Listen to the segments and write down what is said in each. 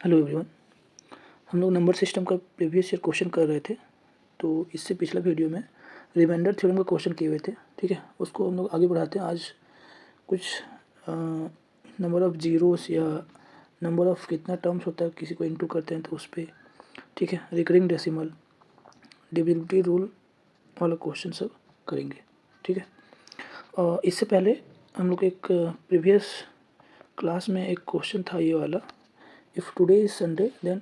Hello everyone. हम लोग number system का प्रीवियस ईयर क्वेश्चन कर रहे थे। तो इससे पिछला वीडियो में रिमाइंडर थ्योरम का क्वेश्चन किए हुए थे। ठीक है, उसको हम लोग आगे बढ़ाते हैं। आज कुछ नंबर ऑफ़ जीरोस या नंबर ऑफ़ कितना टर्म्स होता है किसी को इनटू करते हैं तो उस पर, ठीक है, रिकरिंग डेसिमल, डिविजिबिलिटी रूल वाला क्वेश्चन सब करेंगे। ठीक है, और इससे पहले हम लोग एक प्रीवियस क्लास में एक क्वेश्चन था ये वाला, if today is Sunday then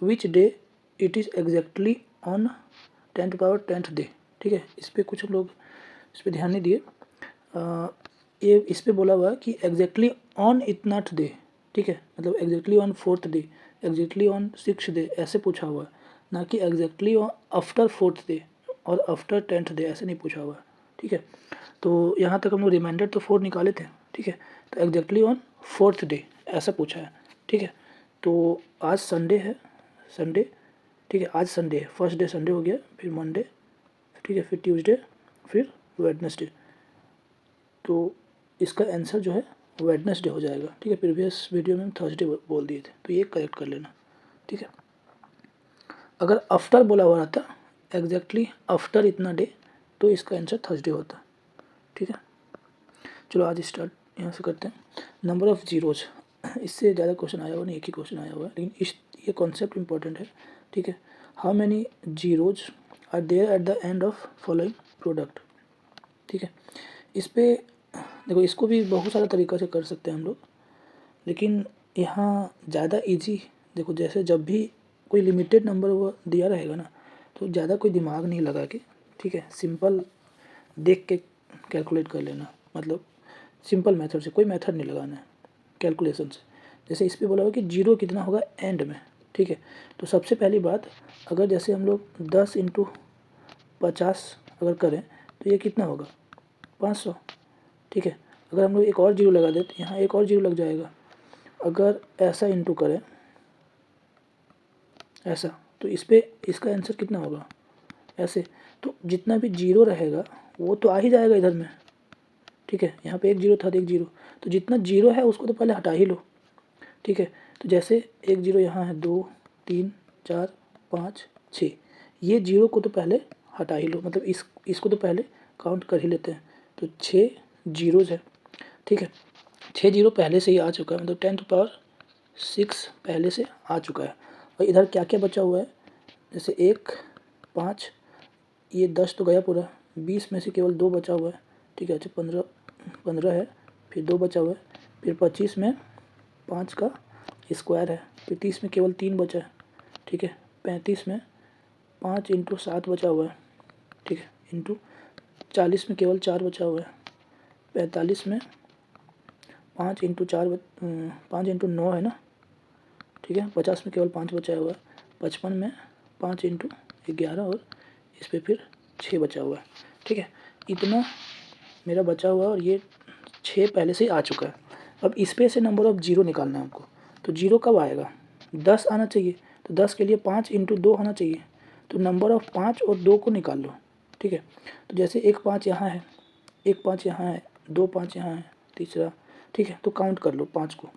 which day it is exactly on 10th power 10th day. ठीक है, इस पर कुछ हम लोग इस पर ध्यान नहीं दिए। ये इस पर बोला हुआ कि एग्जैक्टली ऑन इतना डे, ठीक है, मतलब exactly on 4th day, exactly on 6th day ऐसे पूछा हुआ है, ना कि एग्जैक्टली आफ्टर 4th डे और आफ्टर 10th डे ऐसे नहीं पूछा हुआ है। ठीक है, तो यहाँ तक हम लोग रिमाइंडर तो 4 निकाले थे। ठीक है, तो एग्जैक्टली ऑन 4th डे ऐसा पूछा है। ठीक है, तो आज संडे है, संडे, ठीक है, आज संडे है, फर्स्ट डे संडे हो गया, फिर मंडे, ठीक है, फिर ट्यूसडे, फिर वेडनेसडे। तो इसका आंसर जो है वेडनेसडे हो जाएगा। ठीक है, प्रीवियस वीडियो में हम थर्सडे बोल दिए थे, तो ये करेक्ट कर लेना। ठीक है, अगर आफ्टर बोला हुआ रहता एग्जैक्टली आफ्टर इतना डे तो इसका आंसर थर्सडे होता। ठीक है, चलो आज स्टार्ट यहाँ से करते हैं। नंबर ऑफ़ जीरोज, इससे ज़्यादा क्वेश्चन आया हुआ नहीं, एक ही क्वेश्चन आया हुआ है, लेकिन ये कॉन्सेप्ट इंपॉर्टेंट है। ठीक है, how many zeros are there at the end of following product. ठीक है, इस पर देखो, इसको भी बहुत सारा तरीक़ा से कर सकते हैं हम लोग, लेकिन यहाँ ज़्यादा इजी, देखो जैसे जब भी कोई लिमिटेड नंबर वो दिया रहेगा ना, तो ज़्यादा कोई दिमाग नहीं लगा के, ठीक है, सिंपल देख के कैलकुलेट कर लेना, मतलब सिंपल मेथड से, कोई मेथड नहीं लगाना है कैलकुलेशन से। जैसे इस पर बोला हुआ कि जीरो कितना होगा एंड में। ठीक है, तो सबसे पहली बात, अगर जैसे हम लोग 10 × 50 अगर करें तो ये कितना होगा 500। ठीक है, अगर हम लोग एक और जीरो लगा दें तो यहाँ एक और जीरो लग जाएगा। अगर ऐसा इंटू करें ऐसा, तो इस पर इसका आंसर कितना होगा ऐसे। तो जितना भी जीरो रहेगा वो तो आ ही जाएगा इधर में। ठीक है, यहाँ पे एक जीरो था तो एक जीरो, तो जितना जीरो है उसको तो पहले हटा ही लो। ठीक है, तो जैसे एक जीरो यहाँ है, 2 3 4 5 6, ये जीरो को तो पहले हटा ही लो, मतलब इसको तो पहले काउंट कर ही लेते हैं। तो 6 जीरोज़ है। ठीक है, 6 जीरो पहले से ही आ चुका है, मतलब 10th पावर 6 पहले से आ चुका है। और इधर क्या क्या बचा हुआ है, जैसे 1 5, ये 10 तो गया पूरा, 20 में से केवल 2 बचा हुआ है। ठीक है, अच्छा 15 है, फिर 2 बचा हुआ है, फिर 25 में 5 का स्क्वायर है, फिर 30 में केवल 3 बचा है। ठीक है, 35 में 5 × 7 बचा हुआ है। ठीक है, इंटू 40 में केवल 4 बचा हुआ है, 45 में 5 × 4 5 × 9 है ना। ठीक है, 50 में केवल 5 बचा हुआ है, 55 में 5 × 11 और इस पर फिर 6 बचा हुआ है। ठीक है, इतना मेरा बचा हुआ है और ये 6 पहले से ही आ चुका है। अब इस पे से नंबर ऑफ़ जीरो निकालना है हमको। तो जीरो कब आएगा, 10 आना चाहिए, तो 10 के लिए 5 × 2 होना चाहिए। तो नंबर ऑफ़ 5 और 2 को निकाल लो। ठीक है, तो जैसे एक 5 यहाँ है, एक 5 यहाँ है, 2 5 यहाँ है, तीसरा। ठीक है, तो काउंट कर लो 5 को,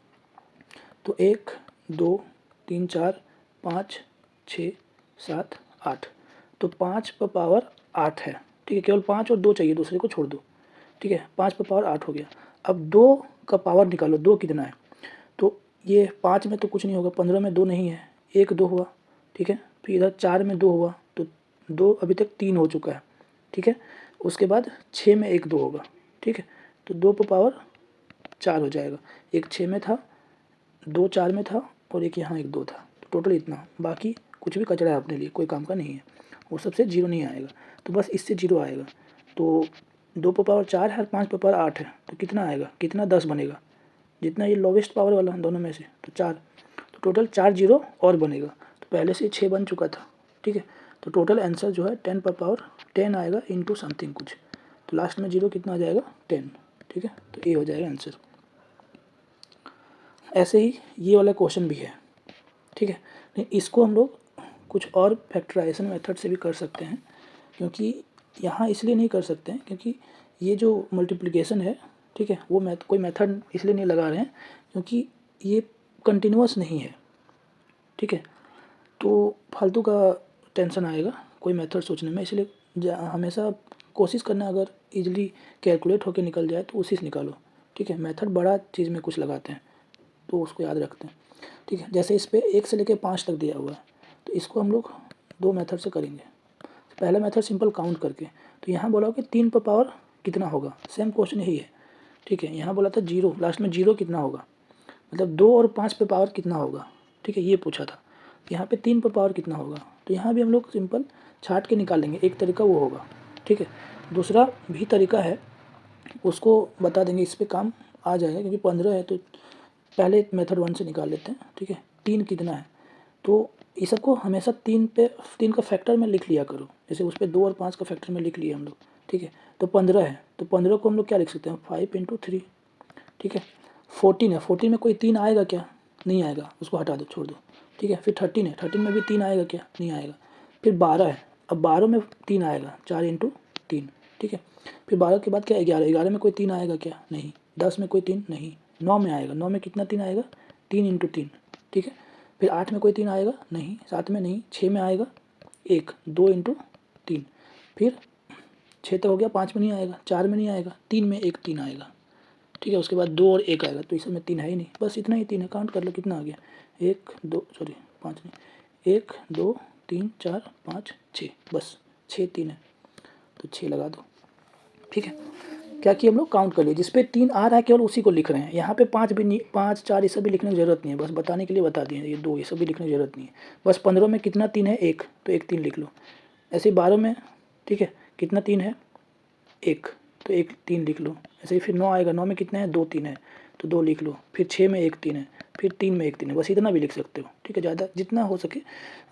तो 1 2 3 4 5 6 7 8, तो 5 पर पावर 8 है। ठीक है, केवल 5 और 2 चाहिए, दूसरे को छोड़ दो। ठीक है, 5 पर पावर 8 हो गया। अब 2 का पावर निकालो, 2 कितना है, तो ये 5 में तो कुछ नहीं होगा, 15 में 2 नहीं है, 1 2 हुआ। ठीक है, फिर इधर 4 में 2 हुआ, तो 2 अभी तक 3 हो चुका है। ठीक है, उसके बाद 6 में 1 2 होगा। ठीक है, तो 2 पर पावर 4 हो जाएगा, एक 6 में था, 2 4 में था और एक यहाँ 1 2 था, तो टोटल इतना। बाकी कुछ भी कचरा है अपने लिए, कोई काम का नहीं है, वो सबसे जीरो नहीं आएगा, तो बस इससे जीरो आएगा। तो 2 पर पावर 4 है और 5 पर पावर 8 है, तो कितना आएगा, कितना 10 बनेगा, जितना ये लोवेस्ट पावर वाला दोनों में से, तो 4, तो टोटल 4 जीरो और बनेगा। तो पहले से 6 बन चुका था। ठीक है, तो टोटल आंसर जो है 10 पर पावर 10 आएगा इंटू समथिंग कुछ, तो लास्ट में जीरो कितना आ जाएगा 10। ठीक है, तो ये हो जाएगा आंसर। ऐसे ही ये वाला क्वेश्चन भी है। ठीक है, लेकिन इसको हम लोग कुछ और फैक्टराइजेशन मेथड से भी कर सकते हैं, क्योंकि यहाँ इसलिए नहीं कर सकते हैं क्योंकि ये जो मल्टीप्लिकेशन है, ठीक है, वो कोई मेथड इसलिए नहीं लगा रहे हैं क्योंकि ये कंटिन्यूअस नहीं है। ठीक है। तो फालतू का टेंशन आएगा कोई मेथड सोचने में, इसलिए हमेशा कोशिश करना अगर इजीली कैलकुलेट होके निकल जाए तो उसी से निकालो, ठीक है। मेथड बड़ा चीज़ में कुछ लगाते हैं तो उसको याद रखते हैं, ठीक है। जैसे इस पे 1 से लेकर 5 तक दिया हुआ है, तो इसको हम लोग 2 मेथड से करेंगे। पहला मेथड सिंपल काउंट करके, तो यहाँ बोला कि 3 पर पावर कितना होगा, सेम क्वेश्चन यही है, ठीक है। यहाँ बोला था 0, लास्ट में 0 कितना होगा, मतलब 2 और 5 पे पावर कितना होगा, ठीक है, ये पूछा था। यहाँ पे 3 पर पावर कितना होगा, तो यहाँ भी हम लोग सिंपल छाट के निकालेंगे, एक तरीका वो होगा, ठीक है। दूसरा भी तरीका है, उसको बता देंगे, इस पर काम आ जाएगा क्योंकि 15 है तो पहले मेथड 1 से निकाल लेते हैं, ठीक है। 3 कितना है, तो ये सबको हमेशा 3 का फैक्टर में लिख लिया करो, जैसे उस पर 2 और 5 का फैक्टर में लिख लिए हम लोग, ठीक है। तो 15 है, तो 15 को हम लोग क्या लिख सकते हैं, 5 × 3, ठीक है। 14 है, 14 में कोई 3 आएगा क्या, नहीं आएगा, उसको हटा दो, छोड़ दो, ठीक है। फिर 13 है, 13 में भी 3 आएगा क्या, नहीं आएगा। फिर 12 है, अब 12 में 3 आएगा, 4 × 3, ठीक है। फिर 12 के बाद क्या, 11, 11 में कोई 3 आएगा क्या, नहीं। 10 में कोई 3 नहीं। 9 में आएगा, 9 में कितना 3 आएगा, 3 × 3, ठीक है। फिर 8 में कोई 3 आएगा नहीं, 7 में नहीं, 6 में आएगा 1, 2 × 3, फिर 6 तो हो गया, 5 में नहीं आएगा, 4 में नहीं आएगा, 3 में एक 3 आएगा, ठीक है। उसके बाद 2 और 1 आएगा, तो इसमें 3 है ही नहीं, बस इतना ही 3 है। काउंट कर लो कितना आ गया, 1 2 सॉरी 5 नहीं, 1 2 3 4 5 6, बस 6 3 है, तो 6 लगा दो, ठीक है। क्या किया हम लोग, काउंट कर लिए, जिस पे 3 आ रहा है केवल उसी को लिख रहे हैं। यहाँ पे 5 भी नहीं, 5 4 ये सब भी लिखने की जरूरत नहीं है, बस बताने के लिए बता दिए, ये 2 ये सब भी लिखने की जरूरत नहीं है। बस 15 में कितना 3 है, 1, तो 1 3 लिख लो। ऐसे ही 12 में, ठीक है, कितना 3 है, 1, तो 1 3 लिख लो। ऐसे ही फिर 9 आएगा, 9 में कितना है, 2 3 है, तो 2 लिख लो। फिर 6 में 1 3 है, फिर 3 में 1 3 है, बस इतना भी लिख सकते हो, ठीक है। ज़्यादा जितना हो सके,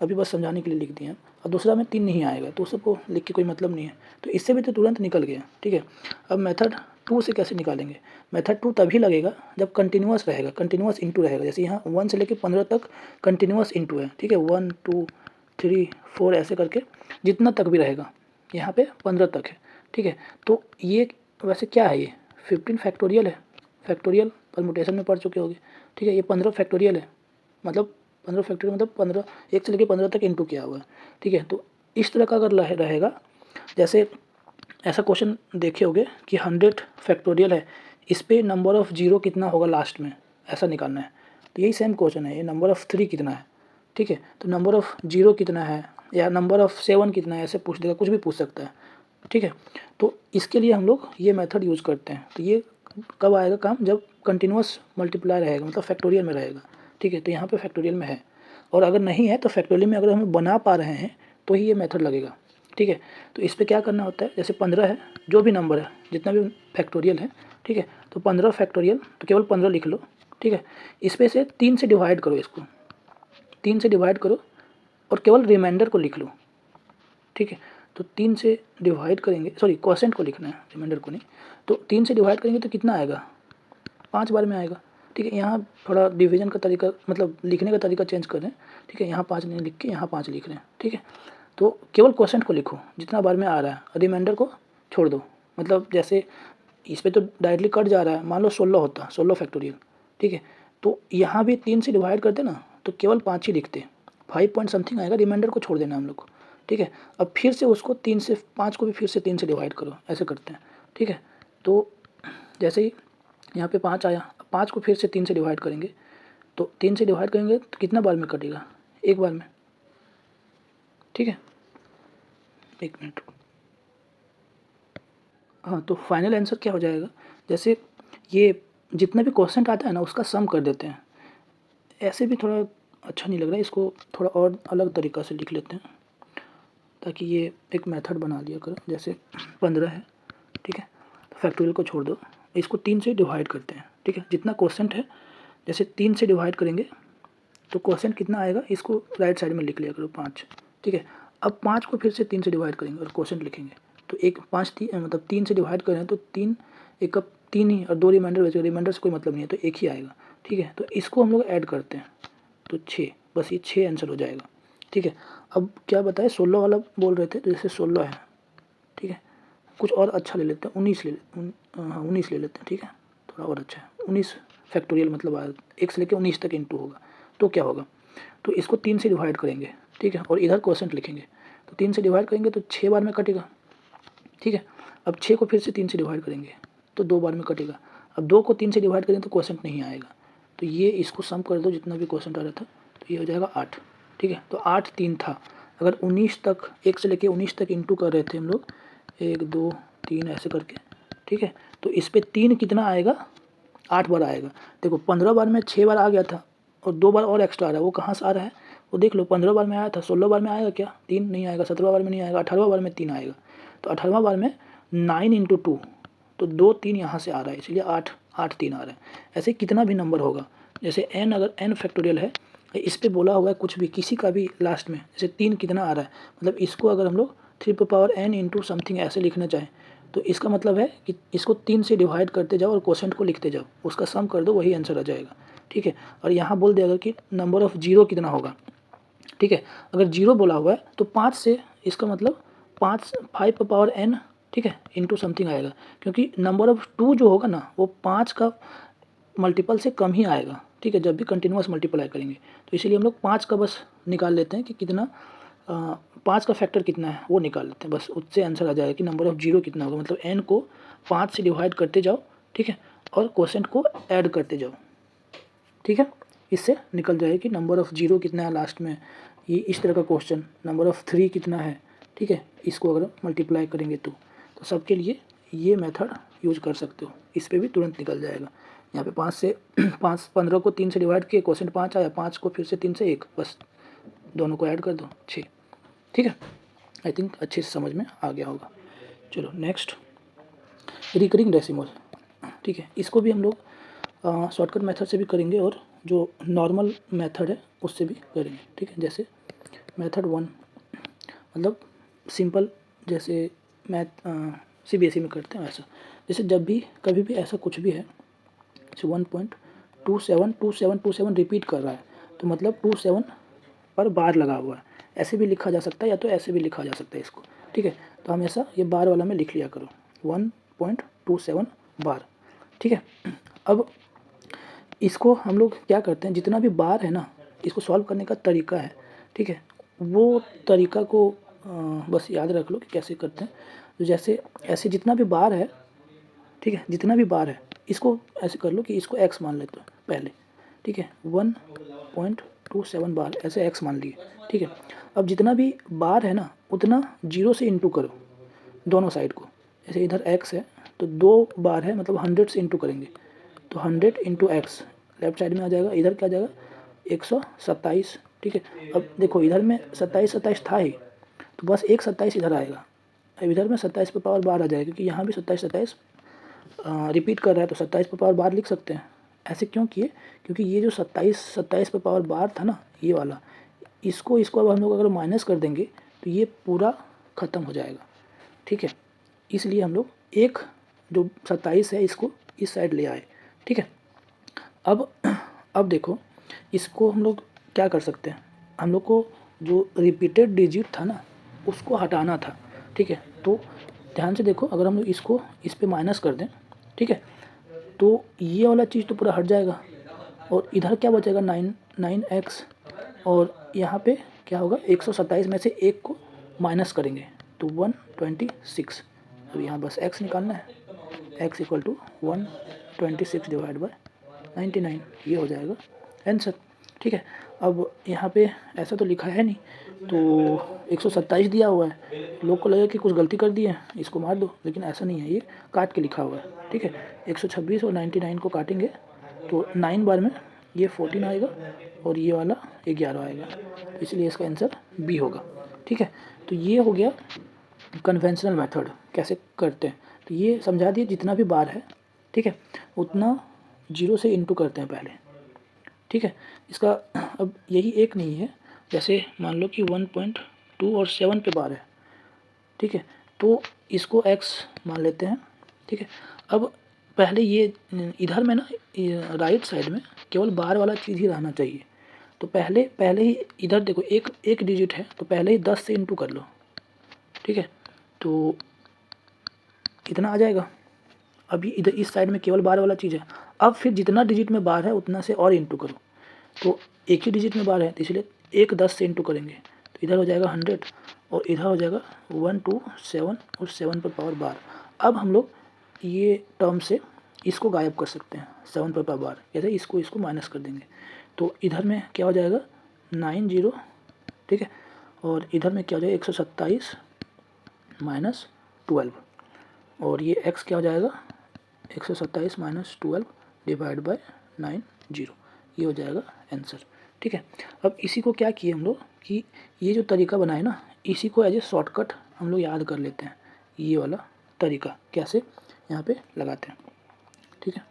अभी बस समझाने के लिए लिख दिए हैं। और दूसरा में 3 नहीं आएगा तो सबको लिख के कोई मतलब नहीं है, तो इससे भी तो तुरंत निकल गया, ठीक है। अब मेथड 2 से कैसे निकालेंगे, मेथड 2 तभी लगेगा जब कंटिन्यूस रहेगा, कंटिन्यूस इंटू रहेगा। जैसे यहाँ 1 से लेकर 15 तक कंटिन्यूस इंटू है, ठीक है, 1 2 3 4 ऐसे करके जितना तक भी रहेगा, यहाँ पे 15 तक है, ठीक है। तो ये वैसे क्या है, ये 15 फैक्टोरियल है, फैक्टोरियल परमुटेशन में पढ़ चुके होगे, ठीक है। ये 15 फैक्टोरियल है, मतलब 15 फैक्टोरियल मतलब 15, 1 से लेकर 15 तक इंटू किया हुआ है, ठीक है। तो इस तरह का अगर रहेगा, जैसे ऐसा क्वेश्चन देखे होगे कि 100 फैक्टोरियल है, इस पे नंबर ऑफ़ जीरो कितना होगा लास्ट में, ऐसा निकालना है। तो यही सेम क्वेश्चन है, ये नंबर ऑफ़ 3 कितना है, ठीक है, तो नंबर ऑफ़ जीरो कितना है या नंबर ऑफ़ 7 कितना है, ऐसे पूछ देगा, कुछ भी पूछ सकता है, ठीक है। तो इसके लिए हम लोग ये मेथड यूज़ करते हैं। तो ये कब आएगा काम, जब कंटिन्यूस मल्टीप्लाई रहेगा, मतलब फैक्टोरियल में रहेगा, ठीक है। तो यहाँ पे फैक्टोरियल में है, और अगर नहीं है तो फैक्टोरियल में अगर हम बना पा रहे हैं तो ही ये मेथड लगेगा, ठीक है। तो इस पर क्या करना होता है, जैसे 15 है, जो भी नंबर है जितना भी फैक्टोरियल है, ठीक है, तो 15 फैक्टोरियल तो केवल 15 लिख लो, ठीक है। इस पे से 3 से डिवाइड करो, इसको 3 से डिवाइड करो और केवल रिमाइंडर को लिख लो, ठीक है। तो 3 से डिवाइड करेंगे, सॉरी क्वोशेंट को लिखना है, रिमाइंडर को नहीं। तो 3 से डिवाइड करेंगे तो कितना आएगा, 5 बार में आएगा, ठीक है। यहाँ थोड़ा डिवीजन का तरीका, मतलब लिखने का तरीका चेंज कर रहे हैं, ठीक है। यहाँ 5 नहीं लिख के यहाँ 5 लिख रहे हैं, ठीक है। तो केवल क्वोशेंट को लिखो जितना बार में आ रहा है, रिमाइंडर को छोड़ दो। मतलब जैसे इस पे तो डायरेक्टली कट जा रहा है, मान लो 16 होता, 16 फैक्टोरियल, ठीक है। तो यहाँ भी 3 से डिवाइड करते ना तो केवल 5 ही लिखते, 5 पॉइंट समथिंग आएगा, रिमाइंडर को छोड़ देना हम लोग को, ठीक है। अब फिर से उसको 3 से 5 को भी फिर से 3 से डिवाइड करो, ऐसे करते हैं, ठीक है। तो जैसे ही यहाँ पे 5 आया, 5 को फिर से 3 से डिवाइड करेंगे, तो 3 से डिवाइड करेंगे तो कितना बार में कटेगा, एक बार में, ठीक है। एक मिनट, हाँ। तो फाइनल आंसर क्या हो जाएगा, जैसे ये जितना भी क्वेश्चन आता है ना उसका सम कर देते हैं। ऐसे भी थोड़ा अच्छा नहीं लग रहा है, इसको थोड़ा और अलग तरीक़ा से लिख लेते हैं ताकि ये एक मेथड बना लिया करो। जैसे 15 है, ठीक है, तो फैक्टोरियल को छोड़ दो, इसको 3 से डिवाइड करते हैं, ठीक है। जितना क्वेश्चन है, जैसे 3 से डिवाइड करेंगे तो क्वेश्चन कितना आएगा, इसको राइट साइड में लिख लिया करो, 5, ठीक है। अब 5 को फिर से 3 से डिवाइड करेंगे और क्वेश्चन लिखेंगे, तो एक 5 मतलब 3 से डिवाइड करें तो 3 एक कप 3 ही, और 2 रिमाइंडर बचेगा, रिमाइंडर से कोई मतलब नहीं है तो एक ही आएगा, ठीक है। तो इसको हम लोग ऐड करते हैं तो 6, बस ये 6 आंसर हो जाएगा, ठीक है। अब क्या बताए, 16 वाला बोल रहे थे, तो जैसे 16 है, ठीक है। कुछ और अच्छा ले लेते हैं, 19 ले हाँ 19 ले लेते हैं, ठीक है, थोड़ा और अच्छा है। 19 फैक्टोरियल मतलब 1 से लेकर 19 तक इंटू होगा, तो क्या होगा, तो इसको 3 से डिवाइड करेंगे, ठीक है, और इधर क्वोशेंट लिखेंगे। तो 3 से डिवाइड करेंगे तो 6 बार में कटेगा, ठीक है। अब 6 को फिर से 3 से डिवाइड करेंगे तो 2 बार में कटेगा। अब 2 को 3 से डिवाइड करेंगे तो क्वोशेंट नहीं आएगा। तो ये इसको सम कर दो जितना भी क्वोशेंट आ रहा था, तो ये हो जाएगा 8, ठीक है। तो 8 3 था। अगर 19 तक, 1 से लेके 19 तक इंटू कर रहे थे हम लोग, 1 2 3 ऐसे करके, ठीक है। तो इस पर 3 कितना आएगा, 8 बार आएगा। देखो 15 बार में 6 बार आ गया था और 2 बार और एक्स्ट्रा आ रहा है, वो कहाँ से आ रहा है वो देख लो। 15 बार में आया था, 16 बार में आएगा क्या, 3 नहीं आएगा, 17 बार में नहीं आएगा, 18वां बार में 3 आएगा। तो 18वां बार में 9 इंटू 2, तो 2 3 यहाँ से आ रहा है, इसलिए 8 8 3 आ रहा है। ऐसे कितना भी नंबर होगा, जैसे n, अगर n फैक्टोरियल है, इस पर बोला हुआ है कुछ भी, किसी का भी लास्ट में, जैसे 3 कितना आ रहा है, मतलब इसको अगर हम लोग 3 n इंटू समथिंग ऐसे लिखना चाहें, तो इसका मतलब है कि इसको 3 से डिवाइड करते जाओ और क्वोशेंट को लिखते जाओ, उसका सम कर दो, वही आंसर आ जाएगा, ठीक है। और यहाँ बोल दिया अगर कि नंबर ऑफ जीरो कितना होगा, ठीक है। अगर जीरो बोला हुआ है तो 5 से, इसका मतलब 5 n, ठीक है, इंटू समथिंग आएगा, क्योंकि नंबर ऑफ 2 जो होगा ना वो 5 का मल्टीपल से कम ही आएगा, ठीक है, जब भी कंटिन्यूस मल्टीप्लाई करेंगे। तो इसीलिए हम लोग 5 का बस निकाल लेते हैं कि कितना, 5 का फैक्टर कितना है वो निकाल लेते हैं, बस उससे आंसर आ जाएगा कि नंबर ऑफ जीरो कितना होगा। मतलब n को 5 से डिवाइड करते जाओ, ठीक है, और क्वोशेंट को ऐड करते जाओ, ठीक है। इससे निकल जाए कि नंबर ऑफ़ जीरो कितना है लास्ट में। ये इस तरह का क्वेश्चन, नंबर ऑफ़ 3 कितना है, ठीक है, इसको अगर मल्टीप्लाई करेंगे तो सबके लिए ये मेथड यूज कर सकते हो, इस पर भी तुरंत निकल जाएगा। यहाँ पे 5 से 15 को 3 से डिवाइड किए, क्वेश्चन 5 आया, 5 को फिर से 3 से 1, बस दोनों को ऐड कर दो, 6, ठीक है। आई थिंक अच्छे से समझ में आ गया होगा। चलो नेक्स्ट, रिकरिंग डेसिमल, ठीक है। इसको भी हम लोग शॉर्टकट मेथड से भी करेंगे और जो नॉर्मल मेथड है उससे भी करेंगे, ठीक है। जैसे मेथड 1, मतलब सिंपल, जैसे मैथ CBSE में करते हैं वैसा। जैसे जब भी कभी भी ऐसा कुछ भी है, जैसे 1.272727 रिपीट कर रहा है, तो मतलब 27 पर बार लगा हुआ है, ऐसे भी लिखा जा सकता है या तो ऐसे भी लिखा जा सकता है इसको, ठीक है। तो हमेशा ये बार वाला में लिख लिया करो, 1.27 बार, ठीक है। अब इसको हम लोग क्या करते हैं, जितना भी बार है ना, इसको सॉल्व करने का तरीका है, ठीक है, वो तरीका को बस याद रख लो कि कैसे करते हैं। तो जैसे ऐसे जितना भी बार है, ठीक है, जितना भी बार है इसको ऐसे कर लो कि इसको x मान लेते हो पहले, ठीक है, 1.27 बार ऐसे x मान लिए, ठीक है। अब जितना भी बार है ना उतना 0 से इंटू करो दोनों साइड को। जैसे इधर x है तो 2 बार है, मतलब 100 से इंटू करेंगे, तो 100 इंटू एक्स लेफ्ट साइड में आ जाएगा, इधर क्या आ जाएगा 127, ठीक है। अब देखो इधर में 27 था ही, तो बस एक 27 इधर आएगा, अब इधर में 27 पे पावर बार आ जाएगा, क्योंकि यहाँ भी 27 रिपीट कर रहा है, तो 27 पे पावर बार लिख सकते हैं। ऐसे क्यों किए, क्योंकि ये जो 27 पे पावर बार था ना, ये वाला, इसको अब हम लोग अगर माइनस कर देंगे तो ये पूरा ख़त्म हो जाएगा, ठीक है। इसलिए हम लोग एक जो 27 है इसको इस साइड ले आए, ठीक है। अब देखो इसको हम लोग क्या कर सकते हैं, हम लोग को जो रिपीटेड डिजिट था ना उसको हटाना था, ठीक है। तो ध्यान से देखो, अगर हम लोग इसको इस पे माइनस कर दें, ठीक है, तो ये वाला चीज़ तो पूरा हट जाएगा और इधर क्या बचेगा 9x, और यहाँ पे क्या होगा 127 में से एक को माइनस करेंगे तो 126। अब यहाँ बस x निकालना है, x equal to 126 divide by 99, ये हो जाएगा आंसर, ठीक है। अब यहाँ पे ऐसा तो लिखा है नहीं, तो 127 दिया हुआ है, लोग को लगेगा कि कुछ गलती कर दी है, इसको मार दो, लेकिन ऐसा नहीं है, ये काट के लिखा हुआ है, ठीक है। 126 और 99 को काटेंगे तो 9 बार में ये 14 आएगा और ये वाला 11 आएगा, तो इसलिए इसका आंसर बी होगा, ठीक है। तो ये हो गया कन्वेंशनल मेथड कैसे करते हैं। तो ये समझा दिए, जितना भी बार है, ठीक है, उतना 0 से इंटू करते हैं पहले, ठीक है। इसका अब यही एक नहीं है, जैसे मान लो कि 1.2 और 7 पे बार है, ठीक है, तो इसको x मान लेते हैं, ठीक है। अब पहले ये इधर में ना राइट साइड में केवल बार वाला चीज़ ही रहना चाहिए, तो पहले ही इधर देखो एक डिजिट है, तो पहले ही 10 से इंटू कर लो, ठीक है, तो इतना आ जाएगा। अभी इधर इस साइड में केवल बार वाला चीज़ है, अब फिर जितना डिजिट में बार है उतना से और इंटू करो, तो एक ही डिजिट में बार है, तो इसलिए एक 10 से इंटू करेंगे तो इधर हो जाएगा 100 और इधर हो जाएगा 1 2 7 और 7 पर पावर बार। अब हम लोग ये टर्म से इसको गायब कर सकते हैं, 7 पर पावर बार, जैसे इसको माइनस कर देंगे तो इधर में क्या हो जाएगा 90, ठीक है, और इधर में क्या हो जाएगा 127 माइनस 12 और ये x क्या हो जाएगा 127 माइनस 12 डिवाइड बाय 90, ये हो जाएगा आंसर। ठीक है, अब इसी को क्या किए हम लोग कि ये जो तरीका बनाए ना, इसी को एज ए शॉर्टकट हम लोग याद कर लेते हैं। ये वाला तरीका कैसे यहाँ पे लगाते हैं, ठीक है।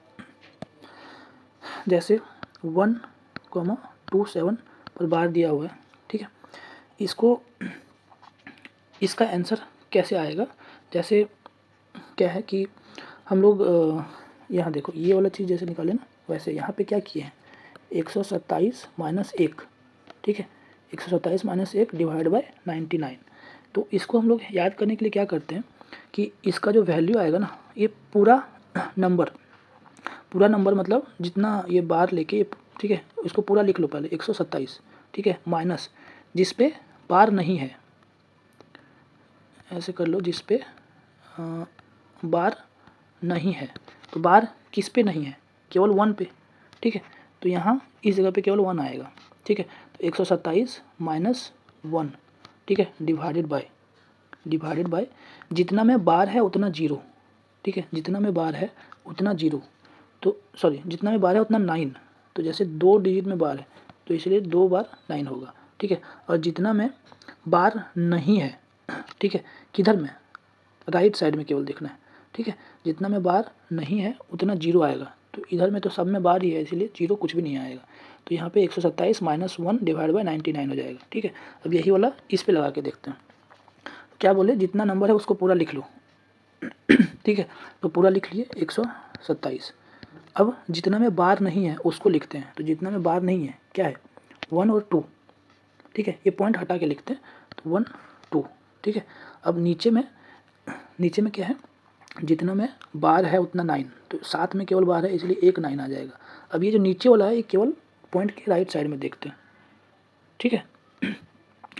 जैसे 1,27 पर बार दिया हुआ है, ठीक है, इसको इसका आंसर कैसे आएगा, जैसे क्या है कि हम लोग यहाँ देखो ये वाला चीज़ जैसे निकाले ना, वैसे यहाँ पे क्या किए हैं 127 माइनस 1, ठीक है, 127 माइनस 1 डिवाइड बाय 99। तो इसको हम लोग याद करने के लिए क्या करते हैं कि इसका जो वैल्यू आएगा ना, ये पूरा नंबर मतलब जितना ये बार लेके, ठीक है, इसको पूरा लिख लो पहले 127, ठीक है, माइनस जिस पे बार नहीं है, ऐसे कर लो जिस पे बार नहीं है, तो बार किस पे नहीं है, केवल 1 पे, ठीक है, तो यहाँ इस जगह पे केवल 1 आएगा, ठीक है, तो 127 माइनस 1, ठीक है, डिवाइडेड बाय जितना में बार है उतना 0, ठीक है, जितना में बार है उतना 0, तो सॉरी जितना में बार है उतना 9, तो जैसे 2 डिजिट में बार है तो इसलिए 2 बार 9 होगा, ठीक है, और जितना में बार नहीं है, ठीक है, किधर में, राइट साइड में केवल देखना है, ठीक है, जितना में बार नहीं है उतना 0 आएगा, तो इधर में तो सब में बार ही है इसलिए 0 कुछ भी नहीं आएगा, तो यहाँ पे 127 माइनस 1 डिवाइड बाय 99 हो जाएगा, ठीक है। अब यही वाला इस पे लगा के देखते हैं, क्या बोले जितना नंबर है उसको पूरा लिख लो, ठीक है, तो पूरा लिख लिए 127। अब जितना में बार नहीं है उसको लिखते हैं, तो जितना में बार नहीं है क्या है 1 और 2, ठीक है, ये पॉइंट हटा के लिखते हैं, तो 1 2, ठीक है। अब नीचे में क्या है, जितना में बार है उतना 9, तो साथ में केवल बार है इसलिए एक 9 आ जाएगा। अब ये जो नीचे वाला है ये केवल पॉइंट के राइट साइड में देखते हैं, ठीक है।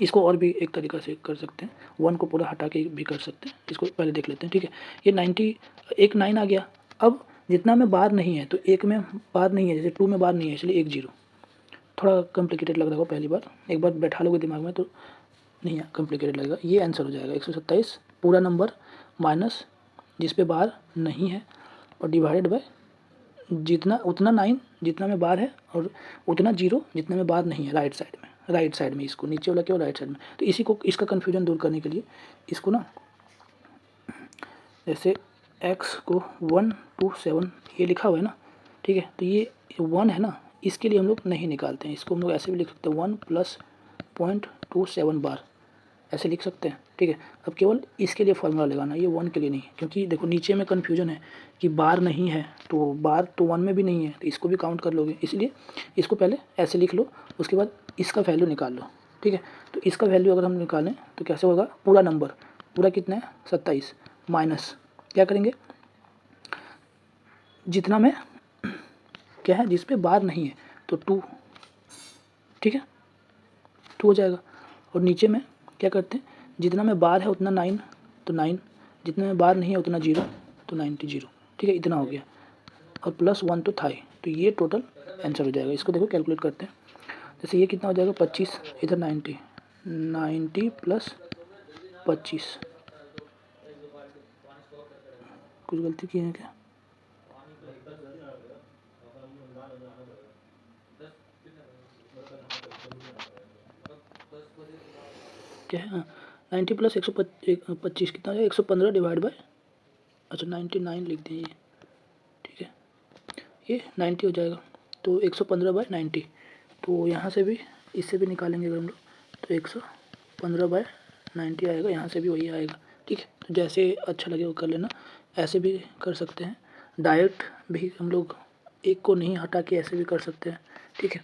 इसको और भी एक तरीका से कर सकते हैं, 1 को पूरा हटा के भी कर सकते हैं, इसको पहले देख लेते हैं, ठीक है। ये 90 एक 9 आ गया। अब जितना में बार नहीं है तो एक में बार नहीं है, जैसे 2 में बार नहीं है इसलिए एक 0, थोड़ा कॉम्प्लिकेटेड लग रहा होगा पहली बार, एक बार बैठा लोगे दिमाग में तो नहीं कॉम्प्लिकेटेड लगेगा। ये आंसर हो जाएगा 127 पूरा नंबर माइनस जिस पे बार नहीं है और डिवाइडेड बाय जितना उतना 9 जितना में बार है और उतना 0 जितना में बार नहीं है, राइट साइड में इसको नीचे वाला केवल राइट साइड में। तो इसी को इसका कन्फ्यूजन दूर करने के लिए इसको ना जैसे x को 1 2 7 ये लिखा हुआ है ना, ठीक है, तो ये 1 है ना, इसके लिए हम लोग नहीं निकालते हैं, इसको हम लोग ऐसे भी लिख सकते हैं 1 प्लस 0.27 बार, ऐसे लिख सकते हैं, ठीक है। अब केवल इसके लिए फॉर्मूला लगाना, ये 1 के लिए नहीं, क्योंकि देखो नीचे में कन्फ्यूजन है कि बार नहीं है, तो बार तो 1 में भी नहीं है तो इसको भी काउंट कर लोगे, इसलिए इसको पहले ऐसे लिख लो, उसके बाद इसका वैल्यू निकाल लो, ठीक है। तो इसका वैल्यू अगर हम निकालें तो कैसे होगा, पूरा नंबर पूरा कितना है 27 माइनस क्या करेंगे जितना में क्या है जिस पे बार नहीं है तो 2, ठीक है, 2 हो जाएगा। और नीचे में क्या करते हैं जितना में बार है उतना 9, तो 9 जितना में बार नहीं है उतना 0, तो 90, ठीक है, इतना हो गया और प्लस 1 तो था ही, तो ये टोटल आंसर हो जाएगा। इसको देखो कैलकुलेट करते हैं, जैसे ये कितना हो जाएगा 25, इधर 90 प्लस 25, कुछ गलती की है क्या, क्या है 90 प्लस 125 कितना है 115 डिवाइड बाय, अच्छा 99 लिख दिए ये, ठीक है, ये 90 हो जाएगा, तो 115 बाय 90, तो यहाँ से भी इससे भी निकालेंगे अगर हम लोग तो 115 बाय 90 आएगा, यहाँ से भी वही आएगा, ठीक है। तो जैसे अच्छा लगे वो कर लेना, ऐसे भी कर सकते हैं, डायरेक्ट भी हम लोग एक को नहीं हटा के ऐसे भी कर सकते हैं, ठीक है।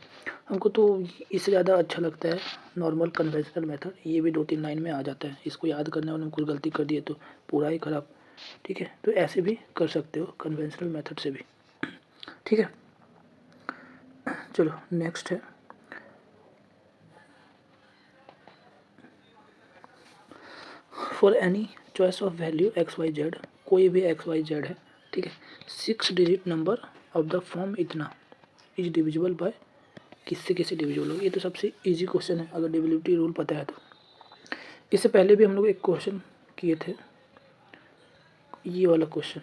हमको तो इससे ज़्यादा अच्छा लगता है नॉर्मल कन्वेंशनल मेथड, ये भी 2-3 लाइन में आ जाता है, इसको याद करने वाले में कुछ गलती कर दिए तो पूरा ही ख़राब, ठीक है। तो ऐसे भी कर सकते हो कन्वेंशनल मेथड से भी, ठीक है। चलो नेक्स्ट है for any choice of value x y z, कोई भी एक्स वाई जेड है, ठीक है, 6 digit number of the form इतना इज डिविजिबल बाय, किससे किससे डिविजिबल होगा। ये तो सबसे इजी क्वेश्चन है अगर डिविजिबिलिटी रूल पता है तो। इससे पहले भी हम लोग एक क्वेश्चन किए थे, ये वाला क्वेश्चन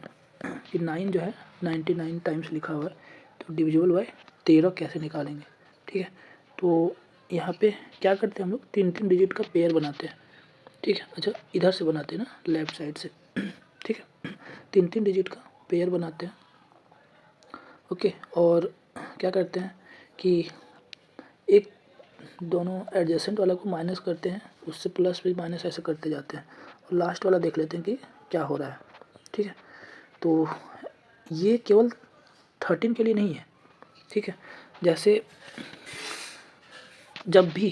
कि 9 जो है 99 टाइम्स लिखा हुआ है, तो डिविजिबल बाय 13 कैसे निकालेंगे, ठीक है। तो यहाँ पे क्या करते हैं हम लोग, 3 डिजिट का पेयर बनाते हैं, ठीक है। अच्छा इधर से बनाते हैं ना, लेफ्ट साइड से, ठीक है, 3 डिजिट का पेयर बनाते हैं, ओके। और क्या करते हैं कि एक दोनों एडजेसेंट वाला को माइनस करते हैं, उससे प्लस भी माइनस ऐसे करते जाते हैं, और लास्ट वाला देख लेते हैं कि क्या हो रहा है, ठीक है। तो ये केवल 13 के लिए नहीं है, ठीक है। जैसे जब भी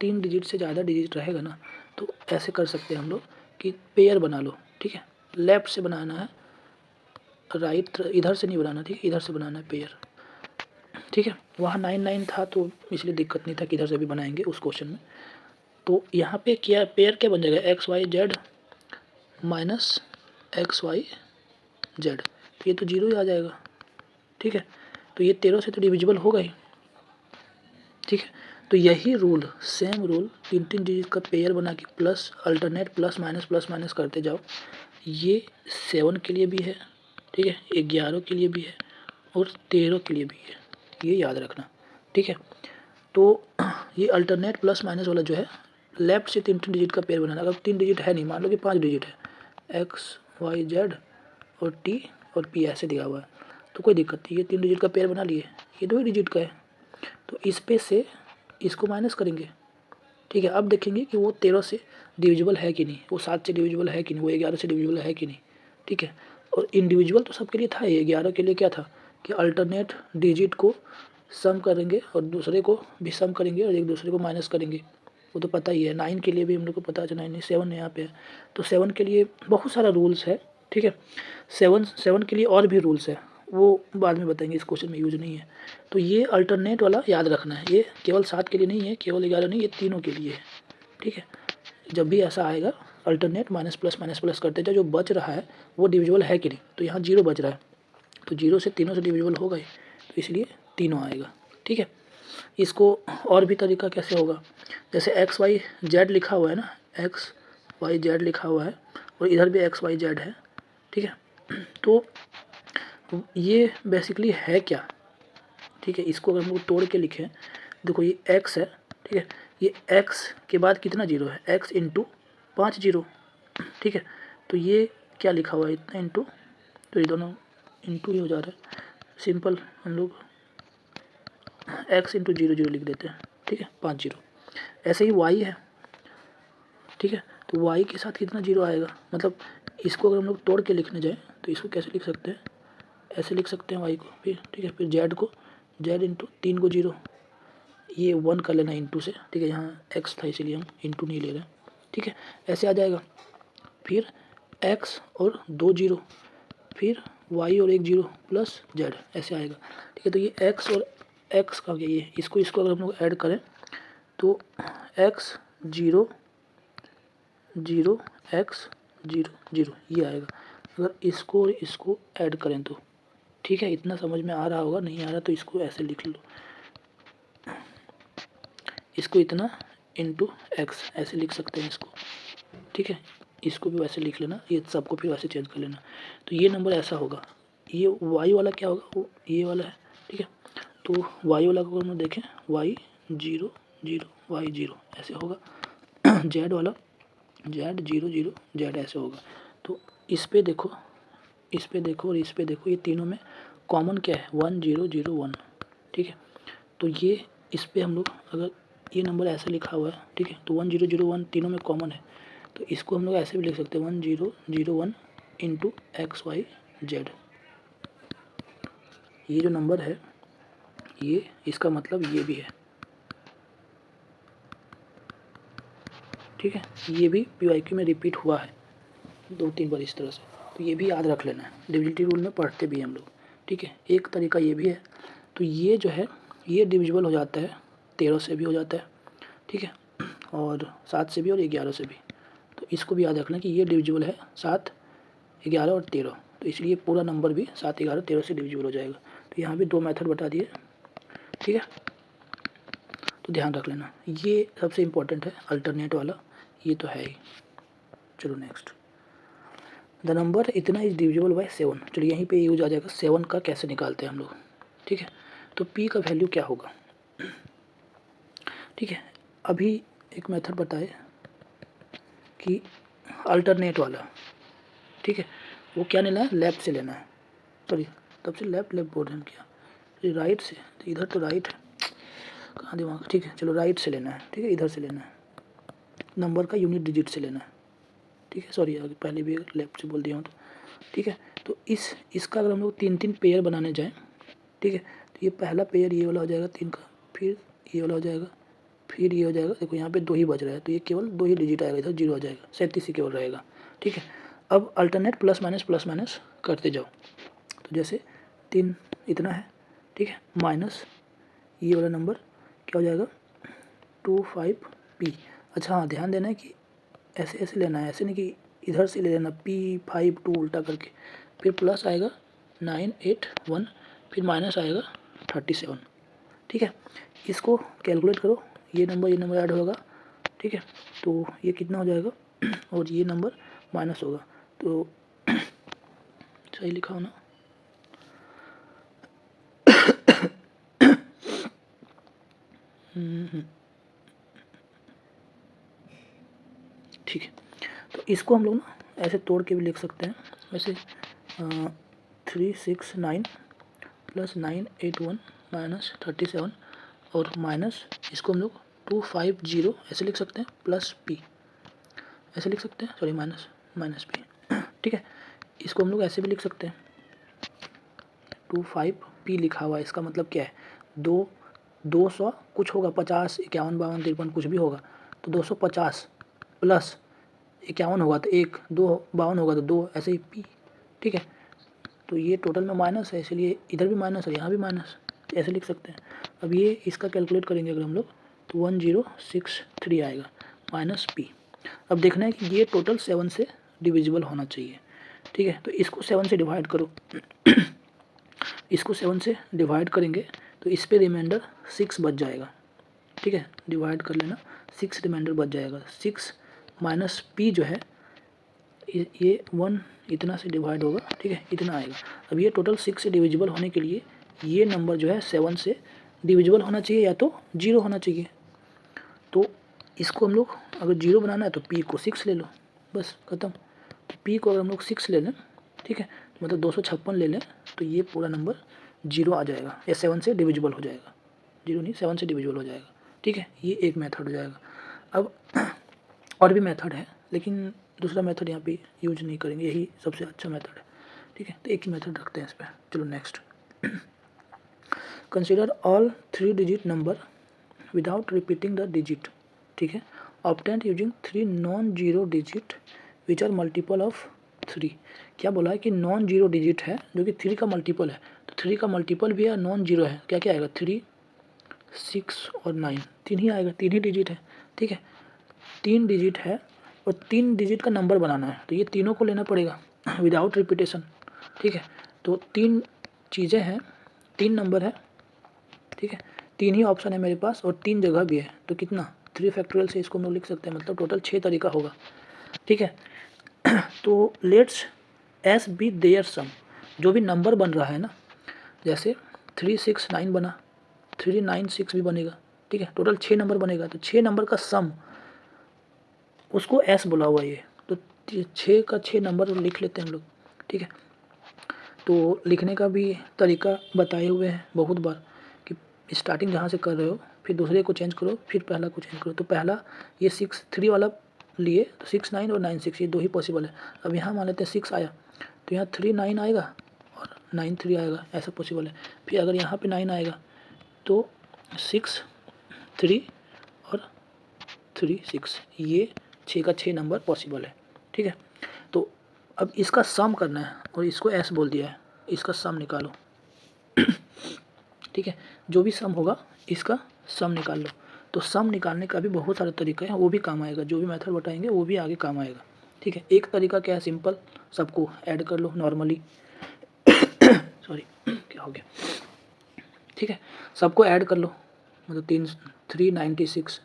3 डिजिट से ज़्यादा डिजिट रहेगा ना, तो ऐसे कर सकते हैं हम लोग कि पेयर बना लो, ठीक है। लेफ़्ट से बनाना है, राइट इधर से नहीं बनाना, ठीक है, इधर से बनाना है पेयर, ठीक है। वहाँ 99 था तो इसलिए दिक्कत नहीं था कि इधर से भी बनाएंगे उस क्वेश्चन में। तो यहाँ पे क्या पेयर क्या बन जाएगा, x y z minus x y z, तो ये तो जीरो ही आ जाएगा, ठीक है। तो ये 13 से तो डिविजिबल होगा ही, ठीक है। तो यही रूल, सेम रूल 3 डिजिट का पेयर बना के प्लस अल्टरनेट प्लस माइनस करते जाओ, ये 7 के लिए भी है, ठीक है, 11 के लिए भी है और 13 के लिए भी है, ये याद रखना, ठीक है। तो ये अल्टरनेट प्लस माइनस वाला जो है, लेफ्ट से 3 डिजिट का पेयर बनाना। अगर 3 डिजिट है नहीं, मान लो कि 5 डिजिट है, एक्स वाई जेड और टी और पी ऐसे दिया हुआ है, तो कोई दिक्कत नहीं, ये 3 डिजिट का पेयर बना लिए, ये 2 डिजिट का है, तो इस पे से इसको माइनस करेंगे, ठीक है। अब देखेंगे कि वो 13 से डिविजिबल है कि नहीं, वो 7 से डिविजिबल है कि नहीं, वो 11 से डिविजिबल है कि नहीं, ठीक है। और इंडिविजुअल तो सबके लिए था ही, 11 के लिए क्या था कि अल्टरनेट डिजिट को सम करेंगे और दूसरे को भी सम करेंगे और एक दूसरे को माइनस करेंगे, वो तो पता ही है। 9 के लिए भी हम लोग को पता है, 9 नहीं 7 यहाँ पे है, तो 7 के लिए बहुत सारा रूल्स है, ठीक है। 7 के लिए और भी रूल्स है, वो बाद में बताएंगे, इस क्वेश्चन में यूज नहीं है। तो ये अल्टरनेट वाला याद रखना है, ये केवल 7 के लिए नहीं है, केवल 11 नहीं, ये तीनों के लिए है, ठीक है। जब भी ऐसा आएगा अल्टरनेट माइनस प्लस करते जाओ, जो बच रहा है वो डिविजिबल है कि नहीं, तो यहाँ 0 बच रहा है, तो 0 से तीनों से डिविजिबल होगा ही, तो इसलिए तीनों आएगा, ठीक है। इसको और भी तरीका कैसे होगा, जैसे एक्स वाई जेड लिखा हुआ है ना, एक्स वाई जेड लिखा हुआ है और इधर भी एक्स वाई जेड है, ठीक है। तो ये बेसिकली है क्या, ठीक है। इसको अगर हम लोग तोड़ के लिखें, देखो ये x है, ठीक है, ये x के बाद कितना जीरो है, x इंटू 5 जीरो, ठीक है। तो ये क्या लिखा हुआ है, इतना इंटू, तो ये दोनों इंटू ही हो जा रहा है, सिंपल हम लोग x इंटू 0 0 लिख देते हैं, ठीक है, 5 जीरो। ऐसे ही y है, ठीक है, तो y के साथ कितना जीरो आएगा, मतलब इसको अगर हम लोग तोड़ के लिखने जाएँ तो इसको कैसे लिख सकते हैं, ऐसे लिख सकते हैं y को, फिर ठीक है, फिर z को, z इंटू 3 को 0, ये 1 कर लेना इंटू से, ठीक है, यहाँ x था इसीलिए हम इंटू नहीं ले रहे हैं, ठीक है, ऐसे आ जाएगा। फिर x और 2 जीरो, फिर y और 1 जीरो प्लस z, ऐसे आएगा, ठीक है। तो ये x और x का क्या, ये इसको अगर हम लोग ऐड करें तो x 0 0 x 0 0 ये आएगा, अगर इसको और इसको ऐड करें तो, ठीक है। इतना समझ में आ रहा होगा, नहीं आ रहा तो इसको ऐसे लिख लो, इसको इतना इंटू एक्स ऐसे लिख सकते हैं इसको, ठीक है। इसको भी वैसे लिख लेना, ये सबको फिर वैसे चेंज कर लेना, तो ये नंबर ऐसा होगा। ये वाई वाला क्या होगा, वो ये वाला है, ठीक है। तो वाई वाला को हम देखें, वाई 0 0 वाई 0 ऐसे होगा, जेड वाला जेड 0 0 जेड ऐसे होगा। तो इस पे देखो, इस पे देखो और इस पे देखो, ये तीनों में कॉमन क्या है, 1 0 0 1, ठीक है। तो ये इस पे हम लोग अगर ये नंबर ऐसे लिखा हुआ है, ठीक है, तो 1 0 0 1 तीनों में कॉमन है, तो इसको हम लोग ऐसे भी लिख सकते हैं 1 0 0 1 इंटू एक्स वाई जेड। ये जो नंबर है, ये इसका मतलब ये भी है, ठीक है। ये भी PYQ में रिपीट हुआ है 2-3 बार इस तरह से, तो ये भी याद रख लेना है, डिविजिबिलिटी रूल में पढ़ते भी हैं हम लोग, ठीक है। एक तरीका ये भी है, तो ये जो है ये डिविजिबल हो जाता है 13 से भी हो जाता है, ठीक है, और 7 से भी और 11 से भी। तो इसको भी याद रखना कि ये डिविजिबल है 7, 11 और 13, तो इसलिए पूरा नंबर भी 7, 11, 13 से डिविजिबल हो जाएगा। तो यहाँ भी 2 मेथड बता दिए, ठीक है, तो ध्यान रख लेना। ये सबसे इम्पोर्टेंट है अल्टरनेट वाला, ये तो है ही। चलो नेक्स्ट, द नंबर इतना इज डिविजिबल बाय 7। चलिए यहीं पे यूज आ जाएगा 7 का कैसे निकालते हैं हम लोग, ठीक है। तो p का वैल्यू क्या होगा, ठीक है। अभी एक मेथड बताए कि अल्टरनेट वाला, ठीक है, वो क्या लेना है, लेफ्ट से लेना है, सॉरी तब से लेफ्ट बोल रहे हैं क्या, राइट से, तो इधर तो राइट है, कहाँ दिमाग, ठीक है, चलो राइट से लेना है, ठीक है, इधर से लेना है, नंबर का यूनिट डिजिट से लेना है, ठीक है, सॉरी आगे पहले भी लेफ्ट से बोल दिया हूँ तो, ठीक है। तो इसका अगर हम लोग 3 पेयर बनाने जाएँ, ठीक है, तो ये पहला पेयर ये वाला हो जाएगा 3 का, फिर ये वाला हो जाएगा, फिर ये हो जाएगा, देखो यहाँ पे 2 ही बच रहा है, तो ये केवल 2 ही डिजिट आएगा, इधर 0 आ जाएगा, 37 ही केवल रहेगा, ठीक है। अब अल्टरनेट प्लस माइनस करते जाओ, तो जैसे 3 इतना है, ठीक है, माइनस ये वाला नंबर क्या हो जाएगा 25p। अच्छा हाँ, ध्यान देना है कि ऐसे ऐसे लेना है, ऐसे नहीं कि इधर से ले लेना p52 उल्टा करके, फिर प्लस आएगा 981, फिर माइनस आएगा 37, ठीक है। इसको कैलकुलेट करो, ये नंबर ऐड होगा, ठीक है, तो ये कितना हो जाएगा और ये नंबर माइनस होगा, तो सही लिखा हो ना, ठीक है। तो इसको हम लोग ना ऐसे तोड़ के भी लिख सकते हैं, वैसे 369 प्लस 981 माइनस 37 और माइनस इसको हम लोग 250 ऐसे लिख सकते हैं, प्लस p ऐसे लिख सकते हैं, सॉरी माइनस p, ठीक है। इसको हम लोग ऐसे भी लिख सकते हैं, 25p लिखा हुआ है, इसका मतलब क्या है, 200 कुछ होगा, 50, 51, 52, 53 कुछ भी होगा, तो 250 प्लस 51 होगा तो 1, 2, 52 होगा तो 2, ऐसे ही p, ठीक है। तो ये टोटल में माइनस है, इसलिए इधर भी माइनस है, यहाँ भी माइनस, ऐसे लिख सकते हैं। अब ये इसका कैलकुलेट करेंगे अगर हम लोग, तो 1063 आएगा माइनस p। अब देखना है कि ये टोटल 7 से डिविजिबल होना चाहिए, ठीक है। तो इसको 7 से डिवाइड करो इसको 7 से डिवाइड करेंगे तो इस पे रिमाइंडर 6 बच जाएगा, ठीक है, डिवाइड कर लेना, 6 रिमाइंडर बच जाएगा, 6 माइनस p जो है ये 1 इतना से डिवाइड होगा, ठीक है, इतना आएगा। अब ये टोटल 6 से डिविजिबल होने के लिए ये नंबर जो है 7 से डिविजिबल होना चाहिए या तो 0 होना चाहिए। तो इसको हम लोग अगर 0 बनाना है तो p को 6 ले लो, बस ख़त्म। तो p को अगर हम लोग 6 ले लें, ठीक है, तो मतलब 256 ले लें, तो ये पूरा नंबर 0 आ जाएगा या 7 से डिविजिबल हो जाएगा, 0 नहीं 7 से डिविजिबल हो जाएगा, ठीक है। ये एक मेथड हो जाएगा। अब और भी मेथड है, लेकिन दूसरा मेथड यहाँ पे यूज नहीं करेंगे, यही सबसे अच्छा मेथड है, ठीक है। तो एक ही मेथड रखते हैं इस पर। चलो next, consider all 3 digit number without repeating the digit, ठीक है, obtain using 3 non zero digit which are multiple of 3। क्या बोला है कि नॉन जीरो डिजिट है जो कि 3 का मल्टीपल है, तो 3 का मल्टीपल भी है, नॉन जीरो है, क्या क्या आएगा 3, 6 और 9, 3 ही आएगा, 3 ही डिजिट है, ठीक है, 3 डिजिट है और 3 डिजिट का नंबर बनाना है, तो ये तीनों को लेना पड़ेगा विदाउट रिपीटेशन, ठीक है। तो 3 चीज़ें हैं, 3 नंबर है, ठीक है, 3 ही ऑप्शन है मेरे पास और 3 जगह भी है, तो कितना 3 फैक्टोरियल से इसको हम लोग लिख सकते हैं, मतलब टोटल 6 तरीका होगा, ठीक है। तो लेट्स एस बी देयर सम, जो भी नंबर बन रहा है ना, जैसे 369 बना, 396 भी बनेगा, ठीक है, टोटल 6 नंबर बनेगा, तो 6 नंबर का सम उसको एस बोला हुआ ये, तो 6 का 6 नंबर लिख लेते हैं हम लोग, ठीक है। तो लिखने का भी तरीका बताए हुए हैं बहुत बार कि स्टार्टिंग जहाँ से कर रहे हो फिर दूसरे को चेंज करो, फिर पहला को चेंज करो। तो पहला ये 6 3 वाला लिए तो 6 9 और 9 6 ये 2 ही पॉसिबल है। अब यहाँ मान लेते हैं 6 आया तो यहाँ 3 9 आएगा और 9 3 आएगा, ऐसा पॉसिबल है। फिर अगर यहाँ पे 9 आएगा तो 6 3 और 3 6, ये 6 का 6 नंबर पॉसिबल है, ठीक है। तो अब इसका सम करना है और इसको एस बोल दिया है, इसका सम निकालो ठीक है, जो भी सम होगा इसका सम निकाल लो। तो सम निकालने का भी बहुत सारा तरीका है, वो भी काम आएगा, जो भी मेथड बताएंगे वो भी आगे काम आएगा। ठीक है, एक तरीका क्या है, सिंपल, सबको ऐड कर लो नॉर्मली सॉरी क्या हो गया, ठीक है, सबको ऐड कर लो, मतलब 396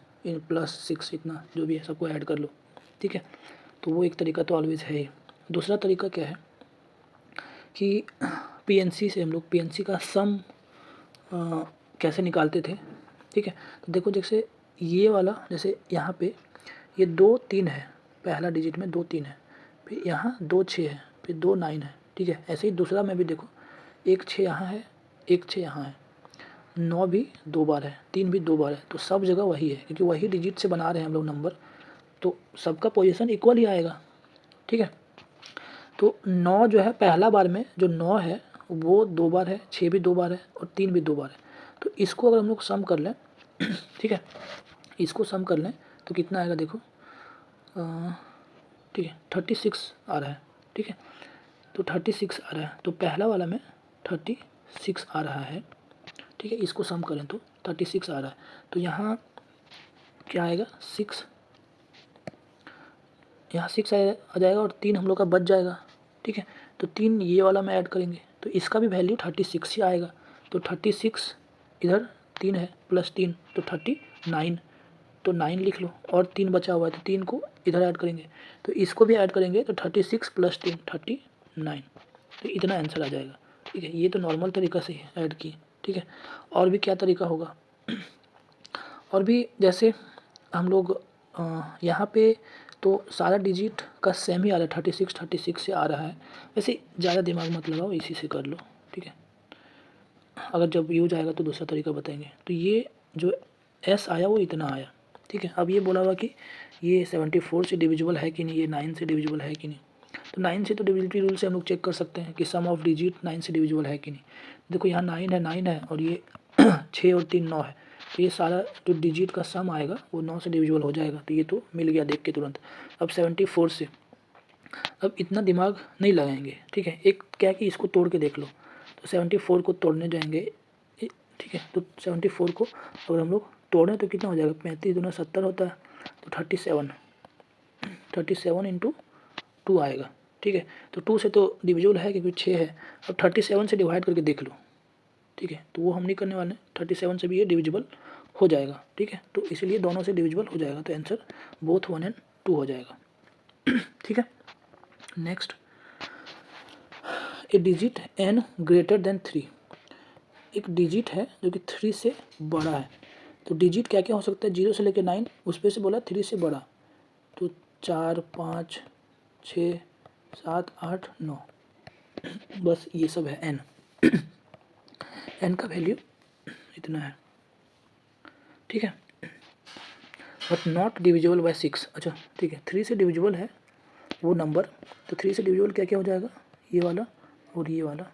प्लस 6 इतना जो भी है सबको ऐड कर लो। ठीक है, तो वो एक तरीका तो ऑलवेज है ही। दूसरा तरीका क्या है कि पीएनसी से हम लोग पीएनसी का सम कैसे निकालते थे। ठीक है, तो देखो जैसे ये वाला, जैसे यहाँ पे ये 2 3 है, पहला डिजिट में 2 3 है, फिर यहाँ 2 6 है, फिर 2 9 है। ठीक है, ऐसे ही दूसरा में भी देखो 1 6 यहाँ है, 1 6 यहाँ है, 9 भी 2 बार है, 3 भी 2 बार है। तो सब जगह वही है, क्योंकि वही डिजिट से बना रहे हैं हम लोग नंबर, तो सबका पोजीशन इक्वल ही आएगा। ठीक है, तो 9 जो है पहला बार में जो 9 है वो 2 बार है, 6 भी 2 बार है और 3 भी 2 बार है। तो इसको अगर हम लोग सम कर लें ठीक है, इसको सम कर लें तो कितना आएगा देखो, ठीक है 36 आ रहा है। ठीक है, तो 36 आ रहा है, तो पहला वाला में 36 आ रहा है। ठीक है, इसको सम करें तो 36 आ रहा है, तो यहाँ क्या आएगा 6, यहाँ 6 आ जाएगा और 3 हम लोग का बच जाएगा। ठीक है, तो 3 ये वाला में ऐड करेंगे तो इसका भी वैल्यू 36 ही आएगा। तो 36 इधर 3 है प्लस 3 तो 39, तो 9 लिख लो, और 3 बचा हुआ है तो 3 को इधर ऐड करेंगे, तो इसको भी ऐड करेंगे तो 36 प्लस 3 39, तो इतना आंसर आ जाएगा। ठीक है, ये तो नॉर्मल तरीका से ऐड किए। ठीक है, और भी क्या तरीका होगा और भी जैसे हम लोग यहाँ पे तो सारा डिजिट का सेम ही आ रहा है, 36 से आ रहा है। वैसे ज़्यादा दिमाग मत लगाओ, इसी से कर लो। ठीक है, अगर जब यूज आएगा तो दूसरा तरीका बताएंगे। तो ये जो एस आया वो इतना आया। ठीक है, अब ये बोला हुआ कि ये 74 से डिविजिबल है कि नहीं, ये 9 से डिविजिबल है कि नहीं। तो 9 से तो डिविजिबिलिटी रूल से हम लोग चेक कर सकते हैं कि सम ऑफ डिजिट 9 से डिविजिबल है कि नहीं। देखो यहाँ 9 है और ये 6 और 3 9 है, तो ये सारा जो डिजिट का सम आएगा वो 9 से डिविजिबल हो जाएगा। तो ये तो मिल गया देख के तुरंत। अब 74 से, अब इतना दिमाग नहीं लगाएंगे। ठीक है, एक क्या कि इसको तोड़ के देख लो, तो 74 को तोड़ने जाएंगे। ठीक है, तो 74 को अगर हम लोग तोड़ें तो कितना हो जाएगा, 35 दूना 70 होता है, तो 37 इंटू 2 आएगा। ठीक है, तो 2 से तो डिविजिबल है क्योंकि 6 है। अब 37 से डिवाइड करके देख लो। ठीक है, तो वो हम नहीं करने वाले, 37 से भी ये डिविजिबल हो जाएगा। ठीक है, तो इसलिए दोनों से डिविजिबल हो जाएगा, तो आंसर बोथ 1 एंड 2 हो जाएगा। ठीक है, नेक्स्ट, ए डिजिट n ग्रेटर देन 3, एक डिजिट है जो कि 3 से बड़ा है। तो डिजिट क्या क्या हो सकता है, 0 से लेकर 9, उस पर से बोला 3 से बड़ा, तो 4 5 6 7 8 9, बस ये सब है n। n का वैल्यू इतना है। ठीक है, बट नॉट डिविजिबल बाय 6। अच्छा ठीक है, 3 से डिविजिबल है वो नंबर, तो 3 से डिविजिबल क्या क्या हो जाएगा, ये वाला और ये वाला।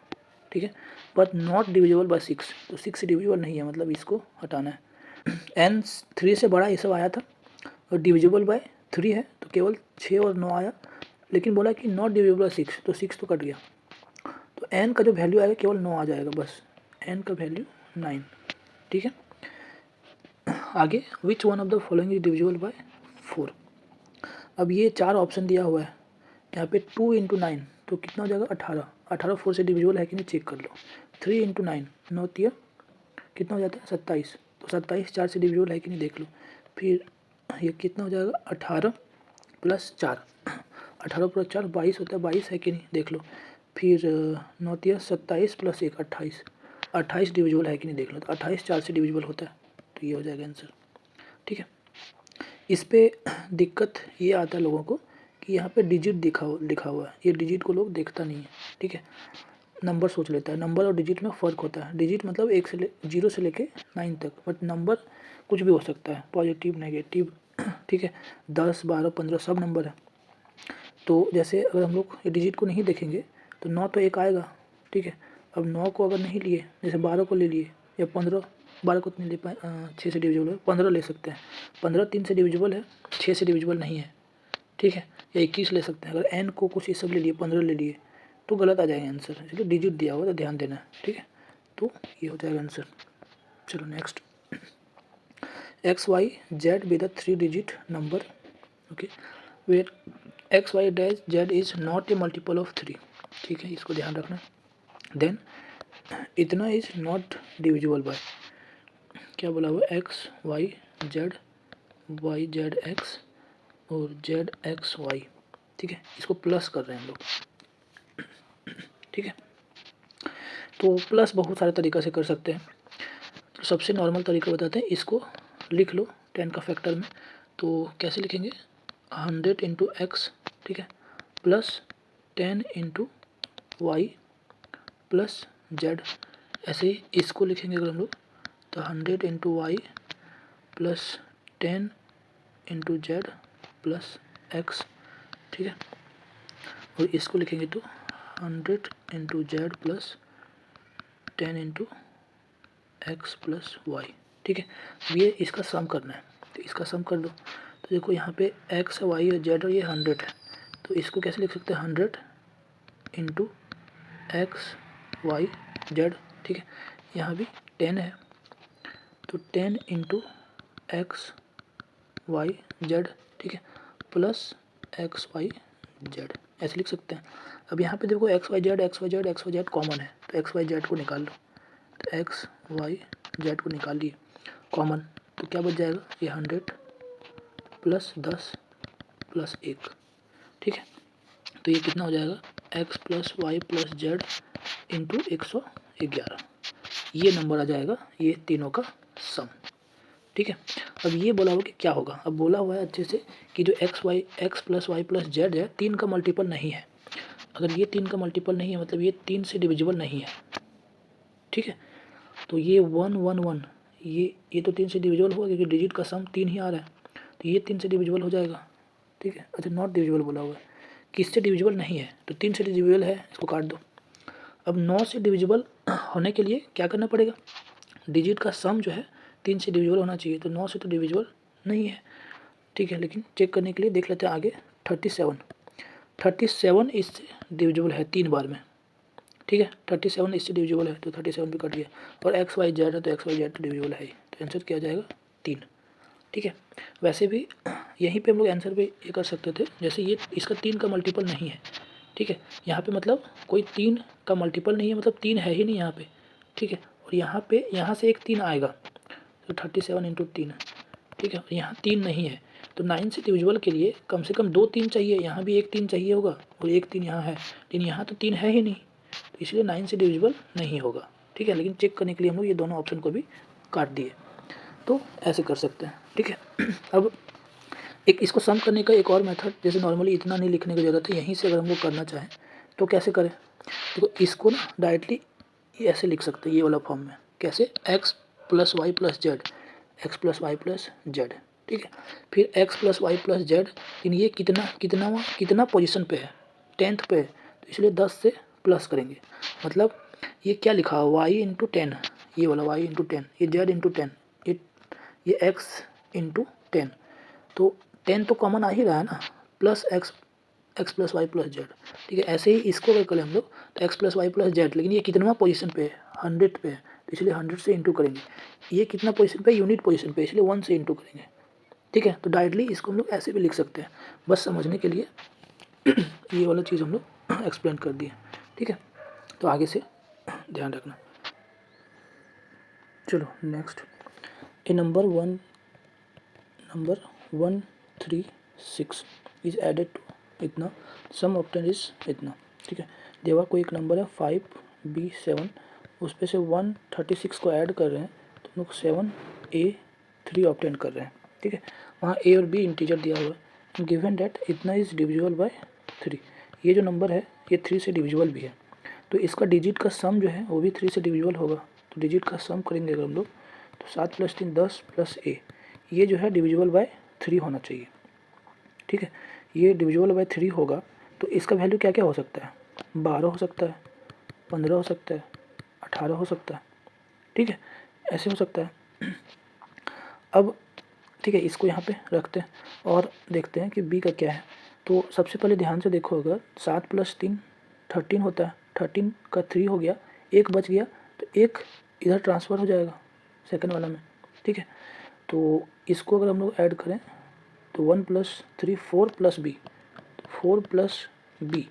ठीक है, बट नॉट डिविजिबल बाय 6, तो 6 से डिविजिबल नहीं है, मतलब इसको हटाना है। n 3 से बड़ा ये सब आया था और डिविजिबल बाय 3 है, तो केवल 6 और 9 आया, लेकिन बोला कि नॉट डिविजिबल बाय 6, तो 6 तो कट गया, तो n का जो वैल्यू आएगा केवल 9 आ जाएगा, बस n का वैल्यू 9। ठीक है, आगे which one of the following is divisible bye 4। अब ये 4 ऑप्शन दिया हुआ है, यहाँ पे 2 इंटू 9 तो कितना हो जाएगा 18, 18 4 से डिविजिबल है कि नहीं चेक कर लो। 3 इंटू 9 9 तिया कितना हो जाता है 27, तो 27 4 से डिविजिबल है कि नहीं देख लो। फिर ये कितना हो जाएगा 18 प्लस 4, 18 प्लस 4 22 होता है, 22 है कि नहीं देख लो। फिर 9 तिया 27 प्लस 1 28, 28 डिविजिबल है कि नहीं देख लो, तो 28 4 से डिविजिबल होता है, तो ये हो जाएगा आंसर। ठीक है, इस पे दिक्कत ये आता है लोगों को कि यहाँ पे डिजिट लिखा हुआ है, ये डिजिट को लोग देखता नहीं है। ठीक है, नंबर सोच लेता है, नंबर और डिजिट में फ़र्क होता है। डिजिट मतलब 0 से लेके 9 तक, बट नंबर कुछ भी हो सकता है, पॉजिटिव नेगेटिव। ठीक है, 10 12 15 सब नंबर है। तो जैसे अगर हम लोग ये डिजिट को नहीं देखेंगे तो 9 तो एक आएगा। ठीक है, अब 9 को अगर नहीं लिए, जैसे 12 को ले लिए या 15, 12 को नहीं ले पाए, 6 से डिविजिबल है, 15 ले सकते हैं, 15 3 से डिविजिबल है, 6 से डिविजिबल नहीं है। ठीक है, या 21 ले सकते हैं। अगर n को कुछ ये सब ले लिए, 15 ले लिए, तो गलत आ जाएगा आंसर, इसलिए डिजिट दिया हुआ तो ध्यान देना है। ठीक है, तो ये हो जाएगा आंसर। चलो next, x y z with a 3 digit number, okay, where x y dash z is not a multiple of 3, ठीक है, इसको ध्यान रखना। देन इतना इज नॉट डिविजिबल बाय, क्या बोला हुआ, एक्स वाई जेड एक्स और जेड एक्स वाई, ठीक है, इसको प्लस कर रहे हैं हम लोग, ठीक है। तो प्लस बहुत सारे तरीक़ा से कर सकते हैं, तो सबसे नॉर्मल तरीका बताते हैं, इसको लिख लो 10 का फैक्टर में, तो कैसे लिखेंगे, 100 इंटू एक्स, ठीक है, plus 10 into y plus z, ऐसे ही इसको लिखेंगे अगर हम लोग, तो 100 into y plus 10 into z plus x, ठीक है, और इसको लिखेंगे तो 100 into z plus 10 into x plus y, ठीक है। ये इसका सम करना है, तो इसका सम कर लो, तो देखो यहाँ पे एक्स है, वाई है, जेड और ये 100 है, तो इसको कैसे लिख सकते हैं, 100 इंटू एक्स वाई जेड, ठीक है, यहाँ भी 10 है, तो 10 इंटू एक्स वाई जेड, ठीक है, प्लस एक्स वाई जेड, ऐसे लिख सकते हैं। अब यहाँ पे देखो एक्स वाई जेड कॉमन है, तो एक्स वाई जेड को निकाल लो, तो एक्स वाई जेड को निकाल लिए कॉमन, तो क्या बच जाएगा, ये 100 प्लस 10 प्लस 1, ठीक है, तो ये कितना हो जाएगा, x plus y plus z into 111, ये नंबर आ जाएगा, ये तीनों का सम, ठीक है। अब ये बोला हुआ कि क्या होगा, अब बोला हुआ है अच्छे से कि जो x plus y plus z है 3 का मल्टीपल नहीं है, अगर ये 3 का मल्टीपल नहीं है मतलब ये 3 से डिविजिबल नहीं है, ठीक है, तो ये 1 1 1, ये तो 3 से डिविजिबल होगा क्योंकि डिजिट का सम 3 ही आ रहा है, तो ये 3 से डिविजिबल हो जाएगा, ठीक है। अच्छा नॉट डिविजिबल बोला हुआ है, किससे डिविजिबल नहीं है, तो 3 से डिविजिबल है, इसको काट दो। अब 9 से डिविजिबल होने के लिए क्या करना पड़ेगा, डिजिट का सम जो है 3 से डिविजिबल होना चाहिए, तो 9 से तो डिविजिबल नहीं है, ठीक है, लेकिन चेक करने के लिए देख लेते हैं आगे, 37 इससे डिविजिबल है 3 बार में, ठीक है, 37 इससे डिविजिबल है, तो 37 भी कट गया, और एक्स वाई जेड है तो एक्स वाई जेड तो डिविजिबल है ही, तो आंसर क्या आ जाएगा 3, ठीक है। वैसे भी यहीं पे हम लोग आंसर पे ये कर सकते थे, जैसे ये इसका 3 का मल्टीपल नहीं है, ठीक है, यहाँ पे मतलब कोई 3 का मल्टीपल नहीं है, मतलब 3 है ही नहीं यहाँ पे, ठीक है, और यहाँ पे यहाँ से एक 3 आएगा, तो 37 इंटू 3, ठीक है, और यहाँ 3 नहीं है, तो 9 से डिविजिबल के लिए कम से कम 2 3 चाहिए, यहाँ भी एक 3 चाहिए होगा और एक 3 यहाँ है, लेकिन यहाँ तो 3 है ही नहीं, तो इसलिए 9 से डिविजिबल नहीं होगा, ठीक है, लेकिन चेक करने के लिए हम लोग ये दोनों ऑप्शन को भी काट दिए, तो ऐसे कर सकते हैं, ठीक है। अब एक इसको सम करने का एक और मेथड, जैसे नॉर्मली इतना नहीं लिखने की ज़रूरत है, यहीं से अगर हम लोग करना चाहें तो कैसे करें, देखो इसको ना डायरेक्टली ऐसे लिख सकते हैं, ये वाला फॉर्म में, कैसे, x plus y plus z, x plus y plus z, ठीक है, फिर x plus y plus z, लेकिन ये कितना पोजीशन पे है, 10th पे है, तो इसलिए 10 से प्लस करेंगे, मतलब ये क्या लिखा है, वाई इंटू 10, ये वाला वाई इंटू 10, ये जेड इंटू 10, ये एक्स इंटू 10, तो 10 तो कॉमन आ ही रहा है ना, plus x plus y plus z, ठीक है, ऐसे ही इसको अगर करें हम लोग तो x plus y plus z, लेकिन ये कितना पोजीशन पे है, 100 पे है, तो इसलिए 100 से इंटू करेंगे, ये कितना पोजीशन पे, यूनिट पोजीशन पे, इसलिए 1 से इंटू करेंगे, ठीक है, तो डायरेक्टली इसको हम लोग ऐसे भी लिख सकते हैं, बस समझने के लिए ये वाला चीज़ हम लोग एक्सप्लेन कर दिए, ठीक है, तो आगे से ध्यान रखना। चलो next, a number 136 is added to इतना, सम ऑप्टेन इज इतना, ठीक है, देवा को एक नंबर है 5b7, उस पर से 136 को ऐड कर रहे हैं, तो हम लोग 7a3 ऑप्टेन कर रहे हैं, ठीक है, वहाँ a और b इंटीजर दिया हुआ है, गिवन डेट इतना इज डिविजिबल बाय 3, ये जो नंबर है ये 3 से डिविजिबल भी है, तो इसका डिजिट का सम जो है वो भी 3 से डिविजिबल होगा, तो डिजिट का सम करेंगे अगर हम लोग, तो 7 + 3 10 प्लस a, ये जो है डिविजिबल बाय 3 होना चाहिए, ठीक है, ये डिविजिबल बाय 3 होगा, तो इसका वैल्यू क्या क्या हो सकता है, 12 हो सकता है, 15 हो सकता है, 18 हो सकता है, ठीक है, ऐसे हो सकता है। अब ठीक है, इसको यहाँ पे रखते हैं और देखते हैं कि b का क्या है, तो सबसे पहले ध्यान से देखो, अगर 7 + 3 13 होता है, 13 का 3 हो गया, एक बच गया, तो एक इधर ट्रांसफ़र हो जाएगा, सेकंड वाला में, ठीक है। तो इसको अगर हम लोग ऐड करें तो 1 + 3 4 + b, 4 + b,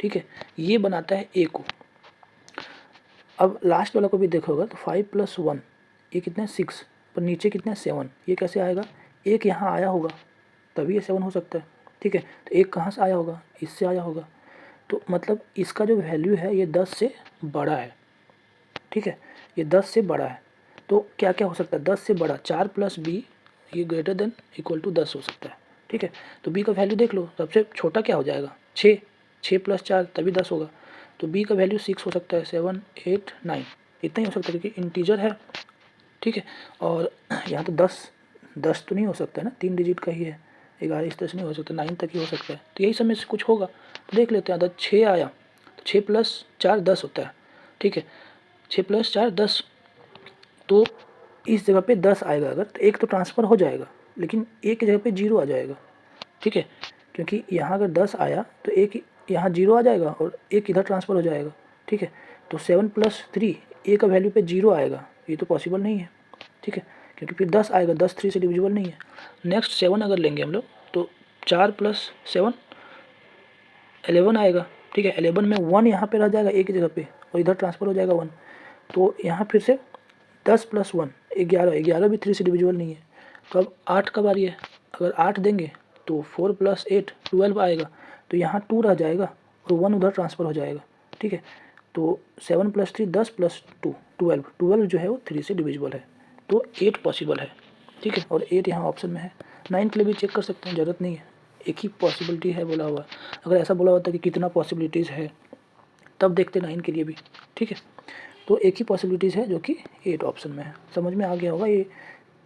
ठीक है, ये बनाता है a को। अब लास्ट वाला को भी देखोगे तो 5 + 1 ये कितना है 6, पर नीचे कितना है 7, ये कैसे आएगा, एक यहाँ आया होगा तभी ये 7 हो सकता है, ठीक है। तो एक कहाँ से आया होगा, इससे आया होगा, तो मतलब इसका जो वैल्यू है ये 10 से बड़ा है, ठीक है, ये 10 से बड़ा है। तो क्या क्या हो सकता है, 10 से बड़ा 4 + b ये ग्रेटर देन इक्वल टू 10 हो सकता है, ठीक है। तो b का वैल्यू देख लो, सबसे छोटा क्या हो जाएगा 6, 6 + 4 तभी 10 होगा। तो b का वैल्यू 6 हो सकता है, 7 8 9 इतना ही हो सकता है क्योंकि इंटीजर है, ठीक है। और यहाँ तो 10 तो नहीं हो सकता है ना, 3 डिजिट का ही है, 11 इस तरह से नहीं हो सकता, 9 तक ही हो सकता है। तो यही सब में से कुछ होगा, तो देख लेते हैं। अगर 6 आया तो 6 + 4 10 होता है, ठीक है, 6 + 4 10। तो इस जगह पे 10 आएगा अगर, तो एक तो ट्रांसफ़र हो जाएगा, लेकिन एक की जगह पे 0 आ जाएगा, ठीक है, क्योंकि यहाँ अगर 10 आया तो एक यहाँ 0 आ जाएगा और एक इधर ट्रांसफ़र हो जाएगा, ठीक है। तो 7 + 3 ए का वैल्यू पे 0 आएगा, ये तो पॉसिबल नहीं है, ठीक है, क्योंकि फिर 10 आएगा, 10 3 से डिविजिबल नहीं है। नेक्स्ट 7 अगर लेंगे हम लोग तो 4 + 7 11 आएगा, ठीक है। 11 में 1 यहाँ पे रह जाएगा एक ही जगह पे और इधर ट्रांसफ़र हो जाएगा 1, तो यहाँ फिर से 10 + 1 11, 11 भी 3 से डिविजिबल नहीं है। तो अब 8 का बारी है, अगर 8 देंगे तो 4 + 8 12 आएगा, तो यहाँ 2 रह जाएगा और 1 उधर ट्रांसफ़र हो जाएगा, ठीक है। तो 7 + 3 10 + 2 12, 12 जो है वो 3 से डिविजिबल है, तो 8 पॉसिबल है, ठीक है। और 8 यहाँ ऑप्शन में है। 9 के लिए भी चेक कर सकते हैं, ज़रूरत नहीं है, एक ही पॉसिबिलिटी है बोला हुआ। अगर ऐसा बोला होता कि कितना पॉसिबिलिटीज़ है तब देखते 9 के लिए भी, ठीक है। तो एक ही पॉसिबिलिटीज़ है जो कि 8 ऑप्शन में है। समझ में आ गया होगा, ये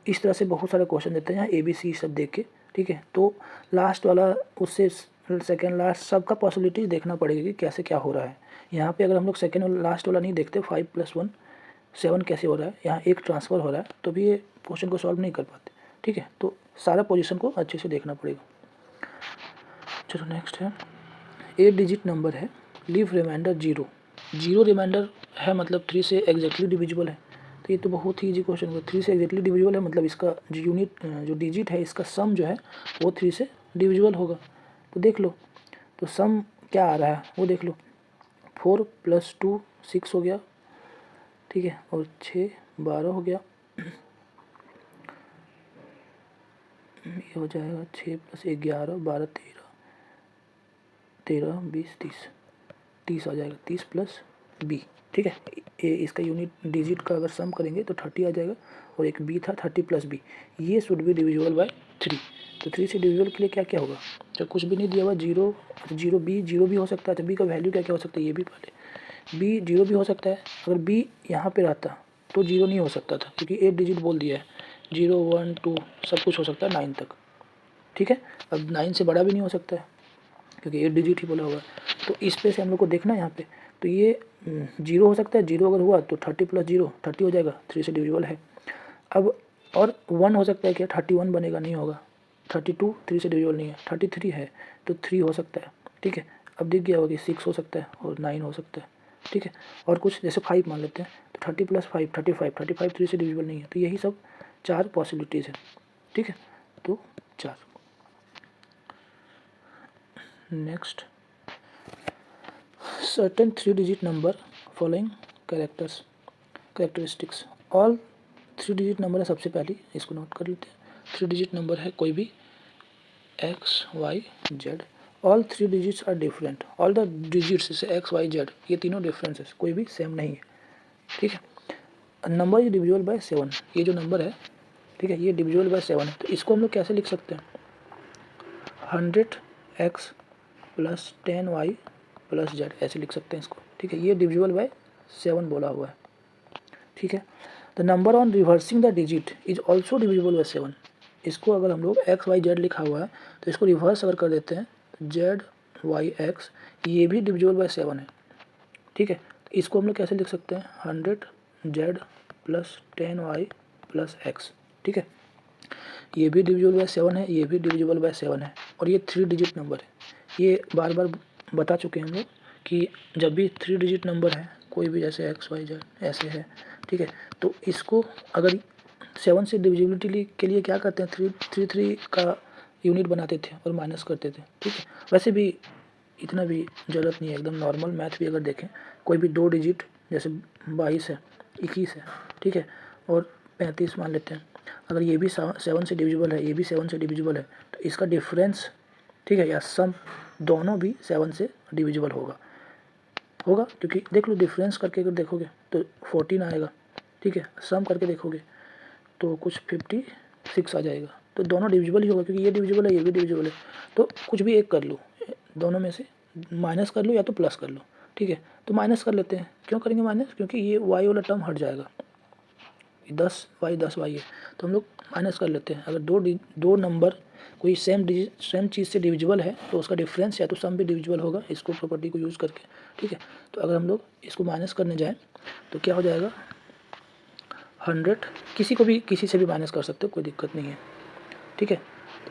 इस तरह से बहुत सारे क्वेश्चन देते हैं यहाँ ABC सब देख के, ठीक है। तो लास्ट वाला उससे सेकेंड लास्ट सबका पॉसिबिलिटीज़ देखना पड़ेगा कि कैसे क्या हो रहा है। यहाँ पे अगर हम लोग सेकेंड और लास्ट वाला नहीं देखते 5 + 1 7 कैसे हो रहा है, यहाँ एक ट्रांसफ़र हो रहा है, तो भी ये क्वेश्चन को सॉल्व नहीं कर पाते, ठीक है। तो सारा पोजीशन को अच्छे से देखना पड़ेगा। चलो नेक्स्ट है 8 डिजिट नंबर है, लीव रिमाइंडर 0, 0 रिमाइंडर है मतलब 3 से एग्जैक्टली डिविजिबल है। तो ये तो बहुत ही ईजी क्वेश्चन होगा, 3 से एग्जैक्टली डिविजिबल है मतलब इसका जो यूनिट जो डिजिट है इसका सम जो है वो 3 से डिविजिबल होगा। तो देख लो, तो सम क्या आ रहा है वो देख लो, 4 + 2 6 हो गया, ठीक है, और 6 12 हो गया, ये हो जाएगा 6 + 11 12 13 20 30 आ जाएगा, 30 + b, ठीक है। ए इसका यूनिट डिजिट का अगर सम करेंगे तो 30 आ जाएगा, और एक b था 30 + b, ये शुड बी डिविजिबल बाय 3। तो 3 से डिविजिबल के लिए क्या क्या होगा, जब कुछ भी नहीं दिया हुआ 0 0 b 0 भी हो सकता है, तो b का वैल्यू क्या क्या हो सकता है ये भी पहले, b 0 भी हो सकता है, अगर b यहाँ पे रहता तो 0 नहीं हो सकता था क्योंकि 8 डिजिट बोल दिया है, 0 1 2 सब कुछ हो सकता है 9 तक, ठीक है। अब 9 से बड़ा भी नहीं हो सकता है क्योंकि 8 डिजिट ही बोला होगा। तो इस पे से हम लोग को देखना है यहाँ पे, तो ये 0 हो सकता है, 0 अगर हुआ तो 30 + 0 30 हो जाएगा, 3 से डिविजिबल है। अब और 1 हो सकता है क्या, 31 बनेगा, नहीं होगा, 32 3 से डिविजिबल नहीं है, 33 है तो 3 हो सकता है, ठीक है। अब दिख गया होगा कि 6 हो सकता है और 9 हो सकता है, ठीक है। और कुछ जैसे 5 मान लेते हैं तो 30 + 5 35 3 से डिविजिबल नहीं है, तो यही सब 4 पॉसिबिलिटीज़ है, ठीक है। तो 4। Next certain 3-digit number following characteristics, all 3 digit number है, सबसे पहले इसको नोट कर लेते हैं। 3 डिजिट नंबर है कोई भी x y z, all 3 digits are different, all the digits जैसे x y z ये तीनों डिफरेंस है, कोई भी सेम नहीं है, ठीक है। नंबर इज डिविजिबल बाय 7, ये जो नंबर है, ठीक है, ये डिविजिबल बाय 7 है, तो इसको हम लोग कैसे लिख सकते हैं, 100x + 10y + z ऐसे लिख सकते हैं इसको, ठीक है। ये डिविजिबल बाय 7 बोला हुआ है, ठीक है। The number on reversing the digit is also divisible by 7, इसको अगर हम लोग x y z लिखा हुआ है तो इसको रिवर्स अगर कर देते हैं z y x, ये भी डिविजिबल बाय 7 है, ठीक है। इसको हम लोग कैसे लिख सकते हैं, 100z + 10y + x, ठीक है। ये भी डिविजिबल बाय 7 है, ये भी डिविजिबल बाय 7 है, और ये 3 डिजिट नंबर है। ये बार बार बता चुके हैं हम लोग कि जब भी 3 डिजिट नंबर है कोई भी, जैसे x y z ऐसे है, ठीक है, तो इसको अगर 7 से डिविजिबिलिटी के लिए क्या करते हैं, 3 का यूनिट बनाते थे और माइनस करते थे, ठीक है। वैसे भी इतना भी ज़रूरत नहीं है, एकदम नॉर्मल मैथ भी अगर देखें, कोई भी 2 डिजिट जैसे 22 है, 21 है, ठीक है, और 35 मान लेते हैं, अगर ये भी 7 से डिविजिबल है, ये भी 7 से डिविजिबल है, तो इसका डिफरेंस, ठीक है, या सम, दोनों भी 7 से डिविजिबल होगा, क्योंकि देख लो डिफरेंस करके अगर देखोगे तो 14 आएगा, ठीक है, सम करके देखोगे तो कुछ 56 आ जाएगा, तो दोनों डिविजिबल ही होगा, क्योंकि ये डिविजिबल है, ये भी डिविजिबल है, तो कुछ भी एक कर लो, दोनों में से माइनस कर लो या तो प्लस कर लो, ठीक है। तो माइनस कर लेते हैं, क्यों करेंगे माइनस, क्योंकि ये वाई वाला टर्म हट जाएगा, 10 वाई है, तो हम लोग माइनस कर लेते हैं। अगर दो नंबर कोई सेम चीज़ से डिविजिबल है तो उसका डिफरेंस या तो सम भी डिविजिबल होगा, इसको प्रॉपर्टी को यूज़ करके, ठीक है। तो अगर हम लोग इसको माइनस करने जाएँ तो क्या हो जाएगा, 100, किसी से भी माइनस कर सकते हो, कोई दिक्कत नहीं है, ठीक है।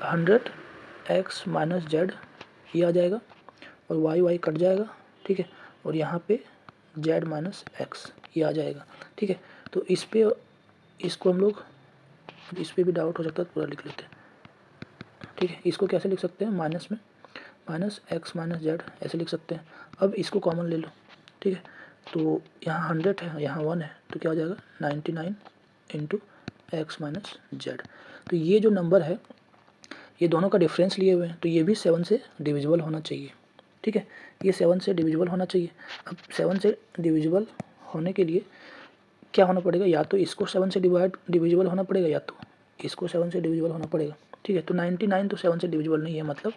100x माइनस जेड ये आ जाएगा, और वाई कट जाएगा, ठीक है, और यहाँ पे जेड माइनस एक्स ये आ जाएगा, ठीक है। तो इसको हम लोग, इस पर भी डाउट हो सकता है, पूरा लिख लेते हैं, ठीक है। इसको कैसे लिख सकते हैं, माइनस में माइनस एक्स माइनस जेड ऐसे लिख सकते हैं। अब इसको कॉमन ले लो, ठीक है, तो यहाँ 100 है, यहाँ 1 है, तो क्या हो जाएगा 99 इंटू एक्स माइनस जेड। तो ये जो नंबर है ये दोनों का डिफरेंस लिए हुए हैं, तो ये भी 7 से डिविजिबल होना चाहिए, ठीक है, ये 7 से डिविजिबल होना चाहिए। अब 7 से डिविजिबल होने के लिए क्या होना पड़ेगा, या तो इसको 7 से डिविजिबल होना पड़ेगा, या तो इसको 7 से डिविजिबल होना पड़ेगा, ठीक है। तो 99 तो 7 से डिविजिबल नहीं है, मतलब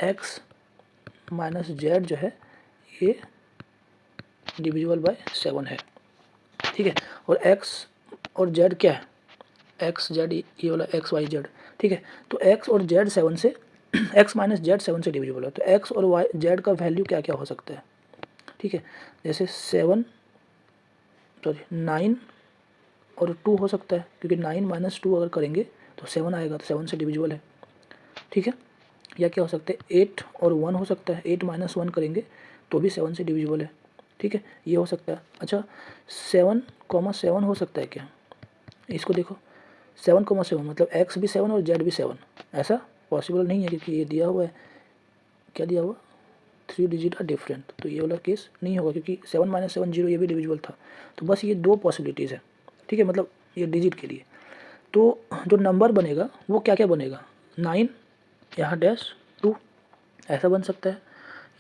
एक्स माइनस जेड जो है ये डिविजिबल बाय 7 है, ठीक है। और एक्स और जेड क्या है, एक्स जेड ये वाला एक्स वाई जेड, ठीक है। तो एक्स और जेड 7 से एक्स माइनस जेड 7 से डिविजिबल है, तो एक्स और वाई जेड का वैल्यू क्या क्या हो सकता है, ठीक है। जैसे 9 और 2 हो सकता है, क्योंकि 9 माइनस 2 अगर करेंगे तो 7 आएगा, तो 7 से डिविजिबल है, ठीक है। या क्या हो सकता है 8 और 1 हो सकता है, 8 माइनस 1 करेंगे तो भी 7 से डिविजिबल है, ठीक है, ये हो सकता है। अच्छा 7,7 हो सकता है क्या, इसको देखो 7,7 मतलब एक्स भी 7 और जेड भी 7, ऐसा पॉसिबल नहीं है, क्योंकि ये दिया हुआ है, क्या दिया हुआ 3 डिजिट का डिफरेंट, तो ये वाला केस नहीं होगा, क्योंकि 7 माइनस 7 0 ये भी डिविजिबल था। तो बस ये 2 पॉसिबिलिटीज़ है, ठीक है, मतलब ये डिजिट के लिए। तो जो नंबर बनेगा वो क्या क्या बनेगा, 9 यहाँ डैश 2 ऐसा बन सकता है,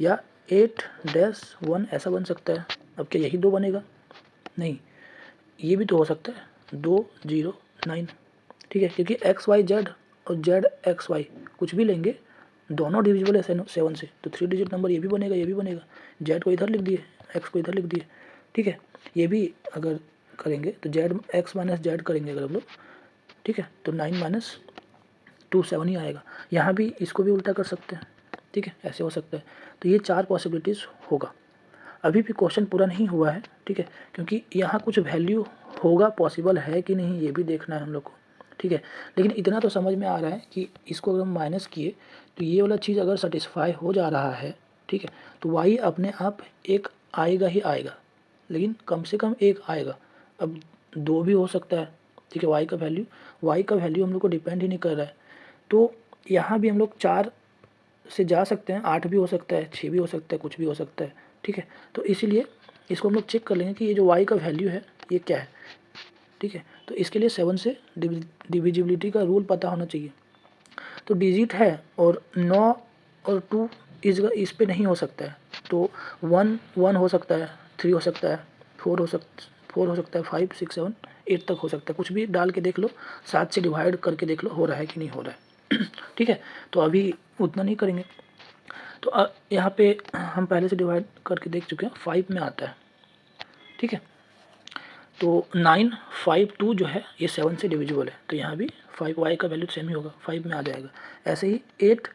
या 8-1 ऐसा बन सकता है। अब क्या यही 2 बनेगा, नहीं, ये भी तो हो सकता है 2-0-9, ठीक है, क्योंकि एक्स वाई जेड और जेड एक्स वाई कुछ भी लेंगे दोनों डिविजिबल है 7 से, तो 3 डिजिट नंबर ये भी बनेगा, ये भी बनेगा। जेड को इधर लिख दिए, एक्स को इधर लिख दिए, ठीक है। ये भी अगर करेंगे तो जेड एक्स माइनस जेड करेंगे अगर हम लोग, ठीक है, तो 9 माइनस 2 7 ही आएगा। यहाँ भी इसको भी उल्टा कर सकते हैं, ठीक है, ऐसे हो सकता है। तो ये 4 पॉसिबिलिटीज़ होगा। अभी भी क्वेश्चन पूरा नहीं हुआ है, ठीक है, क्योंकि यहाँ कुछ वैल्यू होगा, पॉसिबल है कि नहीं ये भी देखना है हम लोग को, ठीक है। लेकिन इतना तो समझ में आ रहा है कि इसको अगर हम माइनस किए तो ये वाला चीज़ अगर सेटिस्फाई हो जा रहा है, ठीक है, तो वाई अपने आप एक आएगा ही आएगा, लेकिन कम से कम एक आएगा। अब 2 भी हो सकता है, ठीक है, वाई का वैल्यू हम लोग को डिपेंड ही नहीं कर रहा है। तो यहाँ भी हम लोग 4 से जा सकते हैं, 8 भी हो सकता है, 6 भी हो सकता है, कुछ भी हो सकता है, ठीक है। तो इसीलिए इसको हम लोग चेक कर लेंगे कि ये जो वाई का वैल्यू है ये क्या है, ठीक है। तो इसके लिए 7 से डिविजिबिलिटी का रूल पता होना चाहिए। तो डिजिट है और 9 और 2 इस पे नहीं हो सकता है, तो 1 हो सकता है, 3 हो सकता है, 4 हो सकता है, 5 6 7 8 तक हो सकता है, कुछ भी डाल के देख लो, 7 से डिवाइड करके देख लो हो रहा है कि नहीं हो रहा है ठीक है। तो अभी उतना नहीं करेंगे, तो यहाँ पे हम पहले से डिवाइड करके देख चुके हैं, 5 में आता है, ठीक है। तो 9 5 2 जो है ये 7 से डिविजिबल है, तो यहाँ भी 5 वाई का वैल्यू सेम ही होगा, 5 में आ जाएगा। ऐसे ही 8,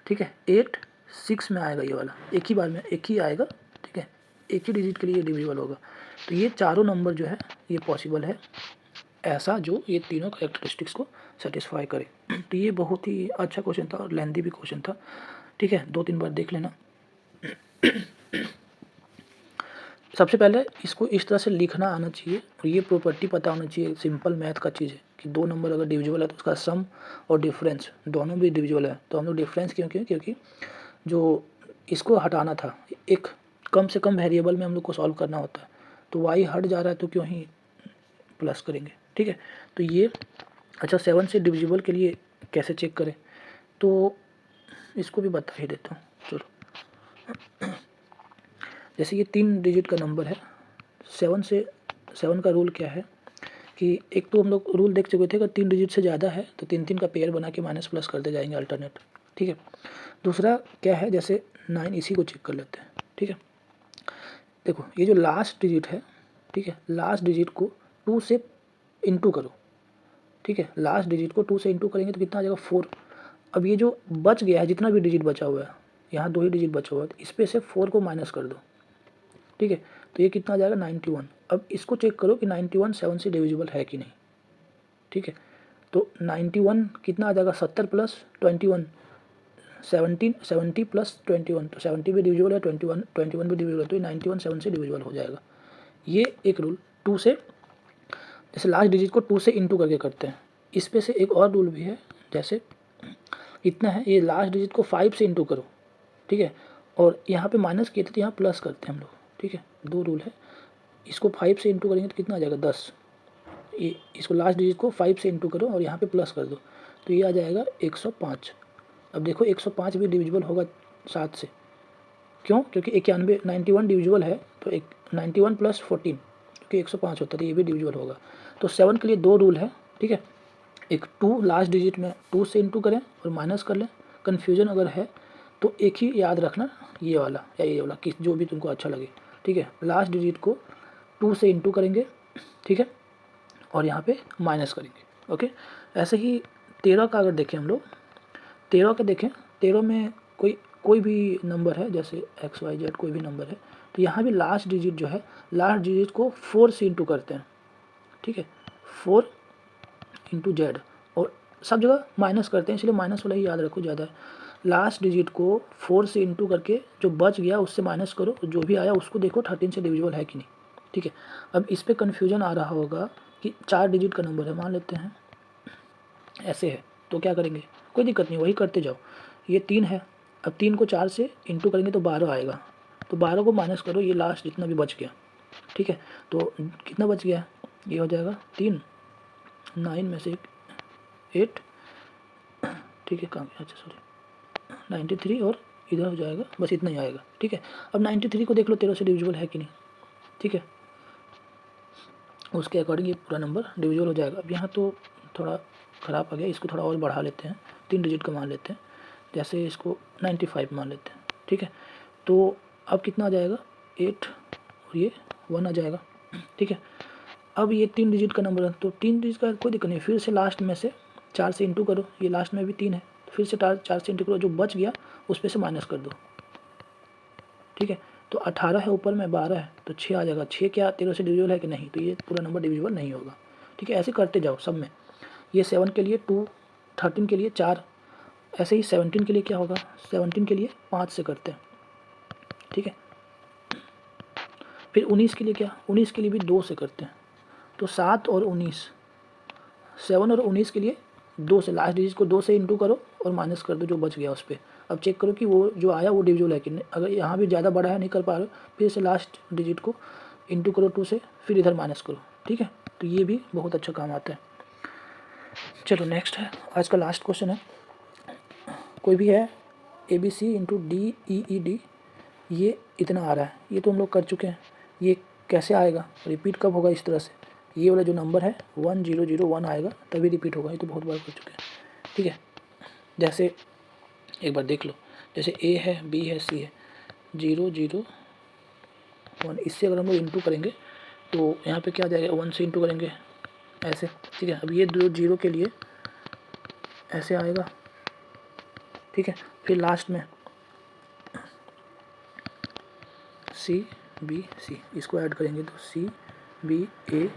ठीक है, 8 6 में आएगा, ये वाला एक ही बार में एक ही आएगा, ठीक है, एक ही डिजिट के लिए डिविजिबल होगा। तो ये चारों नंबर जो है ये पॉसिबल है ऐसा, जो ये तीनों कैरेक्टरिस्टिक्स को सेटिस्फाई करे। तो ये बहुत ही अच्छा क्वेश्चन था और लेंथी भी क्वेश्चन था, ठीक है, 2-3 बार देख लेना। सबसे पहले इसको इस तरह से लिखना आना चाहिए और ये प्रॉपर्टी पता होना चाहिए। सिंपल मैथ का चीज़ है कि दो नंबर अगर डिविजिबल है तो उसका सम और डिफरेंस दोनों भी डिविजिबल है। तो हम लोग डिफरेंस क्योंकि जो इसको हटाना था, एक कम से कम वेरिएबल में हम लोग को सॉल्व करना होता है, तो वाई हट जा रहा है तो क्यों ही प्लस करेंगे। ठीक है, तो ये अच्छा 7 से डिविजिबल के लिए कैसे चेक करें, तो इसको भी बता ही देता हूँ। चलो, जैसे ये 3 डिजिट का नंबर है, 7 का रूल क्या है कि एक तो हम लोग रूल देख चुके थे, अगर 3 डिजिट से ज़्यादा है तो 3 का पेयर बना के माइनस प्लस करते जाएंगे अल्टरनेट। ठीक है, दूसरा क्या है, जैसे 9, इसी को चेक कर लेते हैं। ठीक है, देखो ये जो लास्ट डिजिट है, ठीक है, लास्ट डिजिट को 2 से इंटू करो। ठीक है, लास्ट डिजिट को 2 से इंटू करेंगे तो कितना आ जाएगा 4। अब ये जो बच गया है, जितना भी डिजिट बचा हुआ है, यहाँ 2 ही डिजिट बचा हुआ है, तो इस पे से 4 को माइनस कर दो। ठीक है, तो ये कितना आ जाएगा 91। अब इसको चेक करो कि 91 7 से डिविजिबल है कि नहीं। ठीक है, तो 91 कितना आ जाएगा 70 प्लस 21 70 प्लस 21, तो 70 भी डिविजिबल है, 21 भी डिविजिबल है, तो 91 7 से डिविजिबल हो जाएगा। ये एक रूल 2 से, जैसे लास्ट डिजिट को 2 से इंटू करके करते हैं। इस पे से एक और रूल भी है, जैसे इतना है, ये लास्ट डिजिट को 5 से इंटू करो। ठीक है, और यहाँ पे माइनस किए थे तो यहाँ प्लस करते हैं हम लोग। ठीक है, 2 रूल है, इसको 5 से इंटू करेंगे तो कितना आ जाएगा 10। ये इसको लास्ट डिजिट को 5 से इंटू करो और यहाँ पे प्लस कर दो, तो ये आ जाएगा 105। अब देखो 105 भी डिविजिबल होगा 7 से, क्यों, क्योंकि 91 डिविजिबल है, तो 91 प्लस 14 क्योंकि 105 होता है, तो ये भी डिविजिबल होगा। तो 7 के लिए 2 रूल है। ठीक है, एक 2 लास्ट डिजिट में 2 से इंटू करें और माइनस कर लें। कन्फ्यूजन अगर है तो एक ही याद रखना, ये वाला या ये वाला, किस जो भी तुमको अच्छा लगे। ठीक है, लास्ट डिजिट को 2 से इंटू करेंगे। ठीक है, और यहाँ पे माइनस करेंगे। ओके, ऐसे ही 13 का अगर देखें हम लोग, 13 का देखें, 13 में कोई भी नंबर है, जैसे XYZ कोई भी नंबर है, तो यहाँ भी लास्ट डिजिट जो है, लास्ट डिजिट को 4 से इंटू करते हैं। ठीक है, 4 इंटू जेड, और सब जगह माइनस करते हैं, इसलिए माइनस वाला ही याद रखो ज़्यादा है। लास्ट डिजिट को 4 से इंटू करके जो बच गया उससे माइनस करो, जो भी आया उसको देखो 13 से डिविजिबल है कि नहीं। ठीक है, अब इस पर कन्फ्यूजन आ रहा होगा कि 4 डिजिट का नंबर है, मान लेते हैं ऐसे है, तो क्या करेंगे, कोई दिक्कत नहीं, वही करते जाओ। ये 3 है, अब 3 को 4 से इंटू करेंगे तो 12 आएगा, तो 12 को माइनस करो, ये लास्ट जितना भी बच गया। ठीक है, तो कितना बच गया, ये हो जाएगा 3, 9 में से 8। ठीक है, कहाँ, अच्छा सॉरी 93, और इधर हो जाएगा, बस इतना ही आएगा। ठीक है, अब 93 को देख लो 13 से डिविजिबल है कि नहीं। ठीक है, उसके अकॉर्डिंग ये पूरा नंबर डिविजिबल हो जाएगा। अब यहाँ तो थोड़ा ख़राब आ गया, इसको थोड़ा और बढ़ा लेते हैं, 3 डिजिट का मान लेते हैं, जैसे इसको 95 मान लेते हैं। ठीक है, तो अब कितना आ जाएगा 8 और ये 1 आ जाएगा। ठीक है, अब ये 3 डिजिट का नंबर है, तो 3 डिजिट का कोई दिक्कत नहीं, फिर से लास्ट में से 4 से इंटू करो, ये लास्ट में भी 3 है, तो फिर से 4 से इंटू करो, जो बच गया उस पर से माइनस कर दो। ठीक है, तो 18 है, ऊपर में 12 है, तो 6 आ जाएगा। 6 क्या 13 से डिविजिबल है कि नहीं, तो ये पूरा नंबर डिविजिबल नहीं होगा। ठीक है, ऐसे करते जाओ सब में। ये 7 के लिए 2, 13 के लिए 4, ऐसे ही 17 के लिए क्या होगा, 17 के लिए 5 से करते हैं। ठीक है, फिर 19 के लिए क्या, 19 के लिए भी 2 से करते हैं, तो 7 और 19, 7 और 19 के लिए 2 से, लास्ट डिजिट को 2 से इंटू करो और माइनस कर दो जो बच गया उस पर। अब चेक करो कि वो जो आया वो डिविजिबल है कि नहीं। अगर यहाँ भी ज़्यादा बड़ा है, नहीं कर पा रहे, फिर से लास्ट डिजिट को इंटू करो 2 से, फिर इधर माइनस करो। ठीक है, तो ये भी बहुत अच्छा काम आता है। चलो नेक्स्ट है, आज का लास्ट क्वेश्चन है, कोई भी है ABC इंटू DEED, ये इतना आ रहा है, ये तो हम लोग कर चुके हैं, ये कैसे आएगा, रिपीट कब होगा इस तरह से, ये वाला जो नंबर है 1001 आएगा तभी रिपीट होगा, ये तो बहुत बार कर चुके हैं। ठीक है, जैसे एक बार देख लो, जैसे A है, B है, C है, 0 0 1, इससे अगर हम लोग इंटू करेंगे तो यहाँ पे क्या आ जाएगा, 1 से इंटू करेंगे ऐसे। ठीक है, अब ये 2 0 के लिए ऐसे आएगा। ठीक है, फिर लास्ट में CBC, इसको ऐड करेंगे तो CBACBA।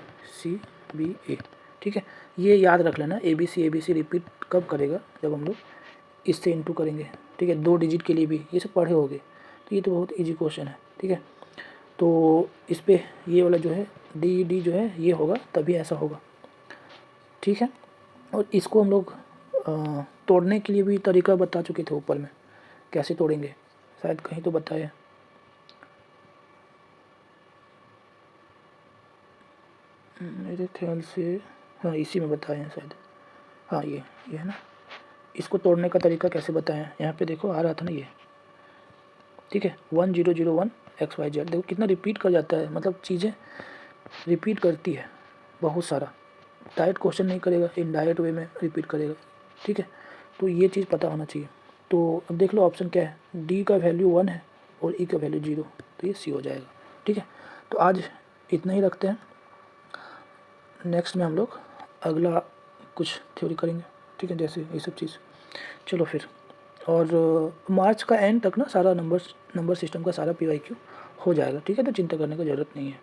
ठीक है, ये याद रख लेना, ABC रिपीट कब करेगा, जब हम लोग इससे इंटू करेंगे। ठीक है, 2 डिजिट के लिए भी ये सब पढ़े होंगे, तो ये तो बहुत इजी क्वेश्चन है। ठीक है, तो इस पे ये वाला जो है डी डी जो है ये होगा, तभी ऐसा होगा, ठीक है। और इसको हम लोग तोड़ने के लिए भी तरीका बता चुके थे ऊपर में, कैसे तोड़ेंगे, शायद कहीं तो बताया, मेरे ख्याल से हाँ इसी में बताए हैं शायद, हाँ ये है ना। इसको तोड़ने का तरीका कैसे बताएं, यहाँ पे देखो आ रहा था ना ये, ठीक है, 1001 XYZ, देखो कितना रिपीट कर जाता है, मतलब चीज़ें रिपीट करती है बहुत सारा, डायरेक्ट क्वेश्चन नहीं करेगा, इनडायरेक्ट वे में रिपीट करेगा, ठीक है। तो ये चीज़ पता होना चाहिए। तो अब देख लो ऑप्शन क्या है, डी का वैल्यू 1 है और ई का वैल्यू 0, तो ये सी हो जाएगा, ठीक है। तो आज इतना ही रखते हैं, नेक्स्ट में हम लोग अगला कुछ थ्योरी करेंगे, ठीक है, जैसे ये सब चीज़। चलो फिर, और मार्च का एंड तक ना सारा नंबर सिस्टम का सारा PYQ हो जाएगा, ठीक है, तो चिंता करने की ज़रूरत नहीं है।